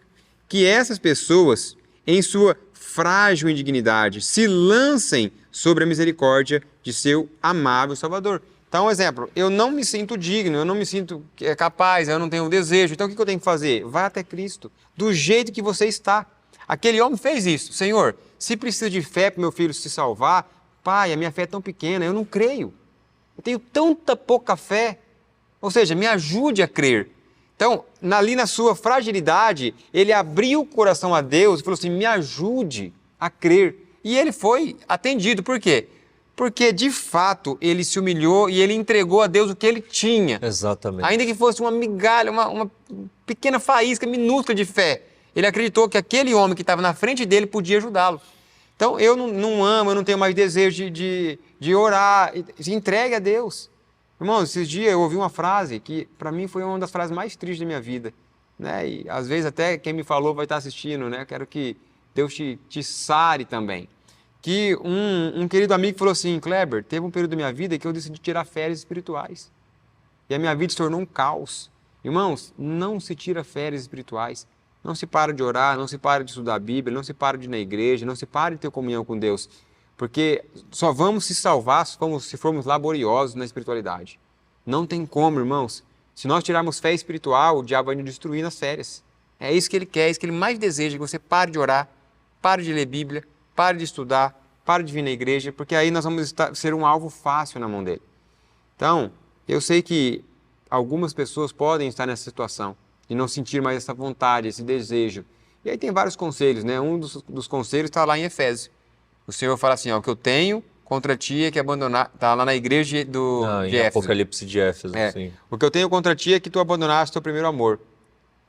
Que essas pessoas, em sua frágil indignidade, se lancem sobre a misericórdia de seu amável Salvador. Então, um exemplo, eu não me sinto digno, eu não me sinto capaz, eu não tenho desejo. Então, o que eu tenho que fazer? Vá até Cristo, do jeito que você está. Aquele homem fez isso. Senhor, se precisa de fé para meu filho se salvar, Pai, a minha fé é tão pequena, eu não creio. Eu tenho tanta pouca fé. Ou seja, me ajude a crer. Então, ali na sua fragilidade, ele abriu o coração a Deus e falou assim, me ajude a crer. E ele foi atendido. Por quê? Porque, de fato, ele se humilhou e ele entregou a Deus o que ele tinha. Exatamente. Ainda que fosse uma migalha, uma pequena faísca minúscula de fé. Ele acreditou que aquele homem que estava na frente dele podia ajudá-lo. Então, eu não amo, eu não tenho mais desejo de orar. Se entregue a Deus. Irmãos, esses dias eu ouvi uma frase que, para mim, foi uma das frases mais tristes da minha vida. Né? E, às vezes, até quem me falou vai estar assistindo. Né? Quero que Deus te sare também. Que um querido amigo falou assim, Kleber, teve um período da minha vida que eu decidi tirar férias espirituais. E a minha vida se tornou um caos. Irmãos, não se tira férias espirituais. Não se para de orar, não se para de estudar a Bíblia, não se para de ir na igreja, não se para de ter comunhão com Deus. Porque só vamos se salvar se formos laboriosos na espiritualidade. Não tem como, irmãos. Se nós tirarmos fé espiritual, o diabo vai nos destruir nas férias. É isso que ele quer, é isso que ele mais deseja, que você pare de orar, pare de ler Bíblia, pare de estudar, pare de vir na igreja, porque aí nós vamos ser um alvo fácil na mão dele. Então, eu sei que algumas pessoas podem estar nessa situação e não sentir mais essa vontade, esse desejo. E aí tem vários conselhos, né? Um dos conselhos está lá em Efésios. O Senhor fala assim, o que eu tenho contra ti é que abandonar... Está lá na igreja de em Éfeso. Apocalipse de Éfeso, sim. O que eu tenho contra ti é que tu abandonaste o teu primeiro amor.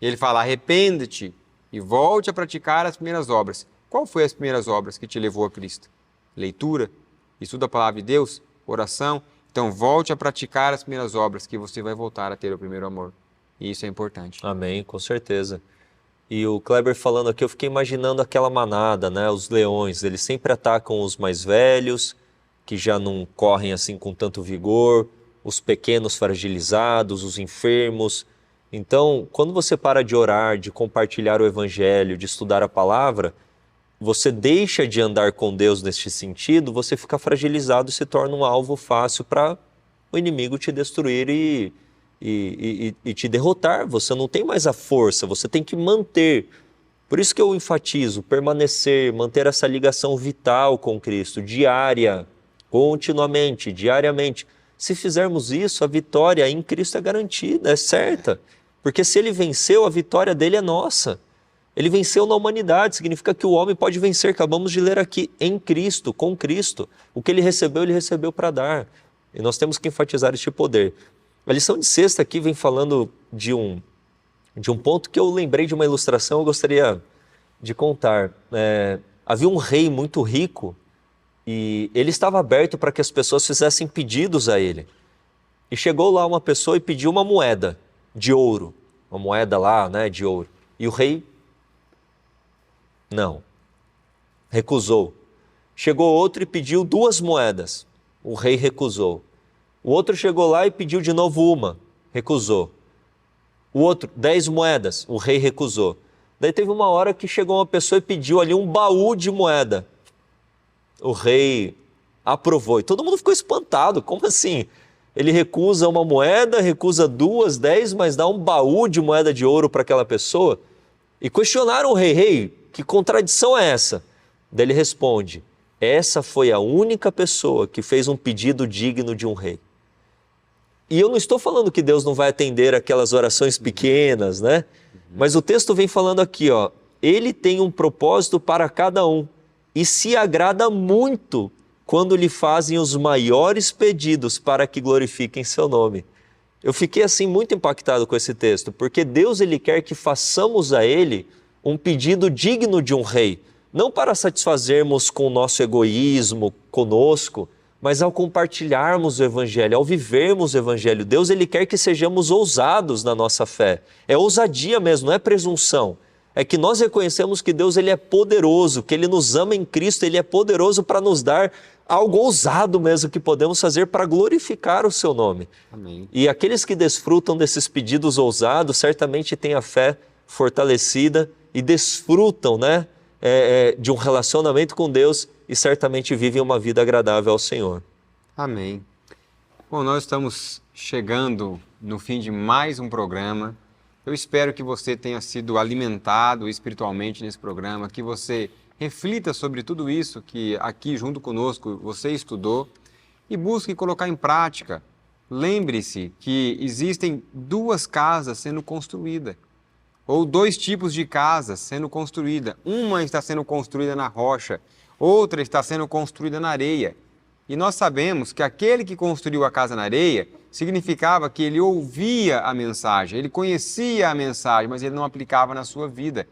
E ele fala, arrepende-te e volte a praticar as primeiras obras. Qual foi as primeiras obras que te levou a Cristo? Leitura, estudo da palavra de Deus, oração. Então volte a praticar as primeiras obras que você vai voltar a ter o primeiro amor. E isso é importante. Amém, com certeza. E o Kleber falando aqui, eu fiquei imaginando aquela manada, né? Os leões, eles sempre atacam os mais velhos, que já não correm assim com tanto vigor, os pequenos fragilizados, os enfermos. Então, quando você para de orar, de compartilhar o evangelho, de estudar a palavra, você deixa de andar com Deus neste sentido, você fica fragilizado e se torna um alvo fácil para o inimigo te destruir e te derrotar. Você não tem mais a força, você tem que manter. Por isso que eu enfatizo, permanecer, manter essa ligação vital com Cristo, diária, continuamente, diariamente. Se fizermos isso, a vitória em Cristo é garantida, é certa. Porque se ele venceu, a vitória dele é nossa. Ele venceu na humanidade, significa que o homem pode vencer, acabamos de ler aqui, em Cristo, com Cristo. O que ele recebeu para dar. E nós temos que enfatizar este poder. A lição de sexta aqui vem falando de um ponto que eu lembrei de uma ilustração, eu gostaria de contar. Havia um rei muito rico e ele estava aberto para que as pessoas fizessem pedidos a ele. E chegou lá uma pessoa e pediu uma moeda de ouro, uma moeda lá, né, de ouro. E o rei não, recusou. Chegou outro e pediu 2 moedas, o rei recusou. O outro chegou lá e pediu de novo uma, recusou. O outro, 10 moedas, o rei recusou. Daí teve uma hora que chegou uma pessoa e pediu ali um baú de moeda. O rei aprovou e todo mundo ficou espantado, como assim? Ele recusa uma moeda, recusa 2, 10, mas dá um baú de moeda de ouro para aquela pessoa? E questionaram o rei, que contradição é essa? Daí ele responde, essa foi a única pessoa que fez um pedido digno de um rei. E eu não estou falando que Deus não vai atender aquelas orações pequenas, né? Mas o texto vem falando aqui, ó, ele tem um propósito para cada um e se agrada muito quando lhe fazem os maiores pedidos para que glorifiquem seu nome. Eu fiquei assim muito impactado com esse texto, porque Deus ele quer que façamos a ele um pedido digno de um rei, não para satisfazermos com o nosso egoísmo conosco, mas ao compartilharmos o evangelho, ao vivermos o evangelho. Deus ele quer que sejamos ousados na nossa fé. É ousadia mesmo, não é presunção. É que nós reconhecemos que Deus ele é poderoso, que ele nos ama em Cristo, ele é poderoso para nos dar algo ousado mesmo que podemos fazer para glorificar o seu nome. Amém. E aqueles que desfrutam desses pedidos ousados certamente têm a fé fortalecida e desfrutam, né, de um relacionamento com Deus e certamente vivem uma vida agradável ao Senhor. Amém. Bom, nós estamos chegando no fim de mais um programa. Eu espero que você tenha sido alimentado espiritualmente nesse programa, que você reflita sobre tudo isso que aqui junto conosco você estudou e busque colocar em prática. Lembre-se que existem 2 casas sendo construídas, ou 2 tipos de casas sendo construídas. Uma está sendo construída na rocha, outra está sendo construída na areia. E nós sabemos que aquele que construiu a casa na areia significava que ele ouvia a mensagem, ele conhecia a mensagem, mas ele não aplicava na sua vida.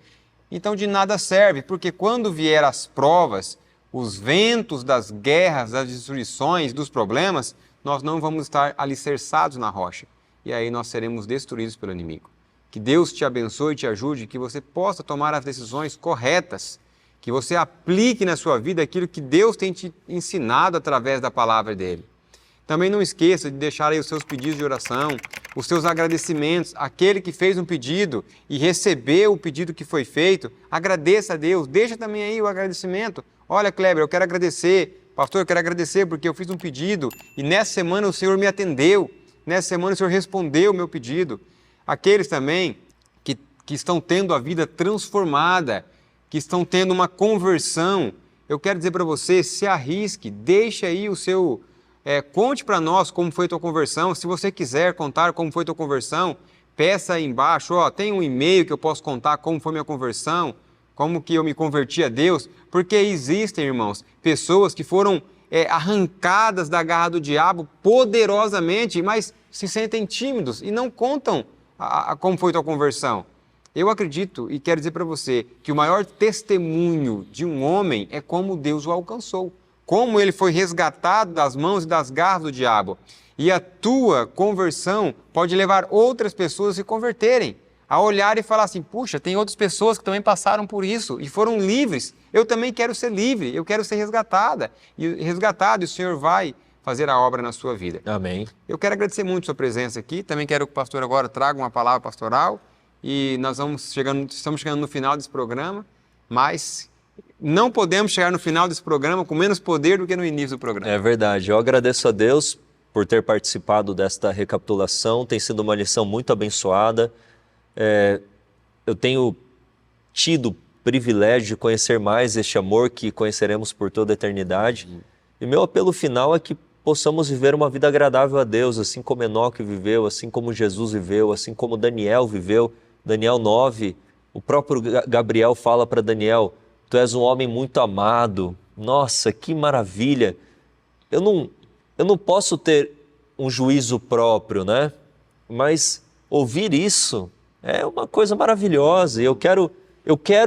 Então de nada serve, porque quando vier as provas, os ventos das guerras, das destruições, dos problemas, nós não vamos estar alicerçados na rocha. E aí nós seremos destruídos pelo inimigo. Que Deus te abençoe e te ajude, que você possa tomar as decisões corretas, que você aplique na sua vida aquilo que Deus tem te ensinado através da palavra dele. Também não esqueça de deixar aí os seus pedidos de oração, os seus agradecimentos. Aquele que fez um pedido e recebeu o pedido que foi feito, agradeça a Deus. Deixa também aí o agradecimento. Olha, Kleber, eu quero agradecer. Pastor, eu quero agradecer porque eu fiz um pedido e nessa semana o Senhor me atendeu. Nessa semana o Senhor respondeu o meu pedido. Aqueles também que estão tendo a vida transformada, que estão tendo uma conversão, eu quero dizer para você, se arrisque, deixe aí o seu... conte para nós como foi a tua conversão. Se você quiser contar como foi a tua conversão, peça aí embaixo, tem um e-mail que eu posso contar como foi minha conversão, como que eu me converti a Deus, porque existem, irmãos, pessoas que foram arrancadas da garra do diabo poderosamente, mas se sentem tímidos e não contam como foi a tua conversão. Eu acredito e quero dizer para você que o maior testemunho de um homem é como Deus o alcançou, como ele foi resgatado das mãos e das garras do diabo. E a tua conversão pode levar outras pessoas a se converterem, a olhar e falar assim, puxa, tem outras pessoas que também passaram por isso e foram livres. Eu também quero ser livre, eu quero ser resgatado, e o Senhor vai fazer a obra na sua vida. Amém. Eu quero agradecer muito a sua presença aqui, também quero que o pastor agora traga uma palavra pastoral e nós estamos chegando no final desse programa, mas não podemos chegar no final desse programa com menos poder do que no início do programa. É verdade. Eu agradeço a Deus por ter participado desta recapitulação. Tem sido uma lição muito abençoada. Eu tenho tido o privilégio de conhecer mais este amor que conheceremos por toda a eternidade. E meu apelo final é que possamos viver uma vida agradável a Deus, assim como Enoque viveu, assim como Jesus viveu, assim como Daniel viveu. Daniel 9, o próprio Gabriel fala para Daniel, tu és um homem muito amado. Nossa, que maravilha! Eu não posso ter um juízo próprio, né? Mas ouvir isso é uma coisa maravilhosa. E eu quero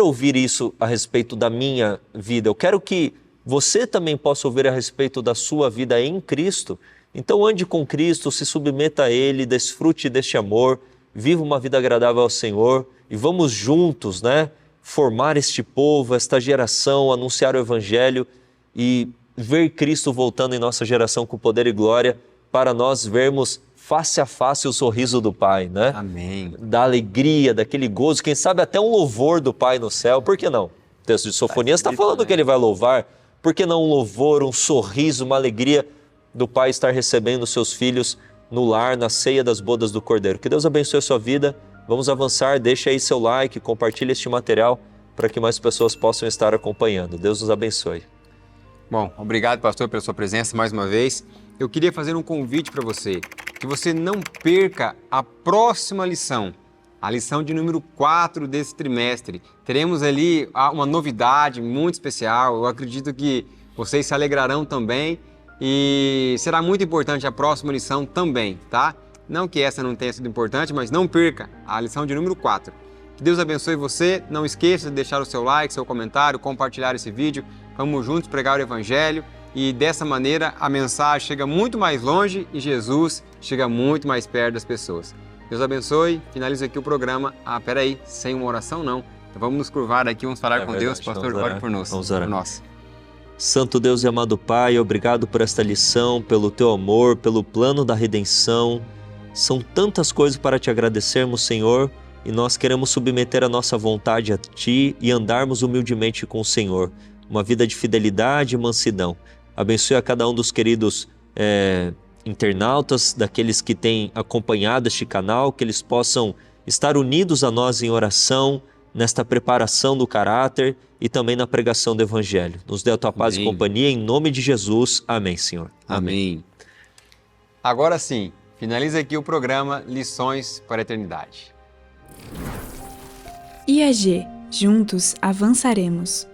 ouvir isso a respeito da minha vida. Eu quero que você também possa ouvir a respeito da sua vida em Cristo. Então ande com Cristo, se submeta a Ele, desfrute deste amor, viva uma vida agradável ao Senhor e vamos juntos, né, formar este povo, esta geração, anunciar o Evangelho e ver Cristo voltando em nossa geração com poder e glória para nós vermos face a face o sorriso do Pai, né? Amém. Da alegria, daquele gozo, quem sabe até um louvor do Pai no céu, por que não? O texto de Sofonias está falando que ele vai louvar, por que não um louvor, um sorriso, uma alegria do Pai estar recebendo seus filhos no lar, na ceia das bodas do Cordeiro? Que Deus abençoe a sua vida, vamos avançar, deixa aí seu like, compartilhe este material para que mais pessoas possam estar acompanhando. Deus nos abençoe. Bom, obrigado, pastor, pela sua presença mais uma vez. Eu queria fazer um convite para você, que você não perca a próxima lição, a lição de número 4 desse trimestre. Teremos ali uma novidade muito especial, eu acredito que vocês se alegrarão também e será muito importante a próxima lição também, tá? Não que essa não tenha sido importante, mas não perca a lição de número 4. Que Deus abençoe você, não esqueça de deixar o seu like, seu comentário, compartilhar esse vídeo. Vamos juntos pregar o Evangelho e dessa maneira a mensagem chega muito mais longe e Jesus chega muito mais perto das pessoas. Deus abençoe, finaliza aqui o programa. Peraí, sem uma oração não. Então vamos nos curvar aqui, vamos falar com verdade. Deus. Pastor, ore por nós. Vamos orar. Por nós. Santo Deus e amado Pai, obrigado por esta lição, pelo Teu amor, pelo plano da redenção. São tantas coisas para Te agradecermos, Senhor, e nós queremos submeter a nossa vontade a Ti e andarmos humildemente com o Senhor. Uma vida de fidelidade e mansidão. Abençoe a cada um dos queridos internautas, daqueles que têm acompanhado este canal, que eles possam estar unidos a nós em oração, nesta preparação do caráter e também na pregação do Evangelho. Nos dê a Tua paz e companhia, em nome de Jesus. Amém, Senhor. Amém. Agora sim, finaliza aqui o programa Lições para a Eternidade. IAG, juntos avançaremos.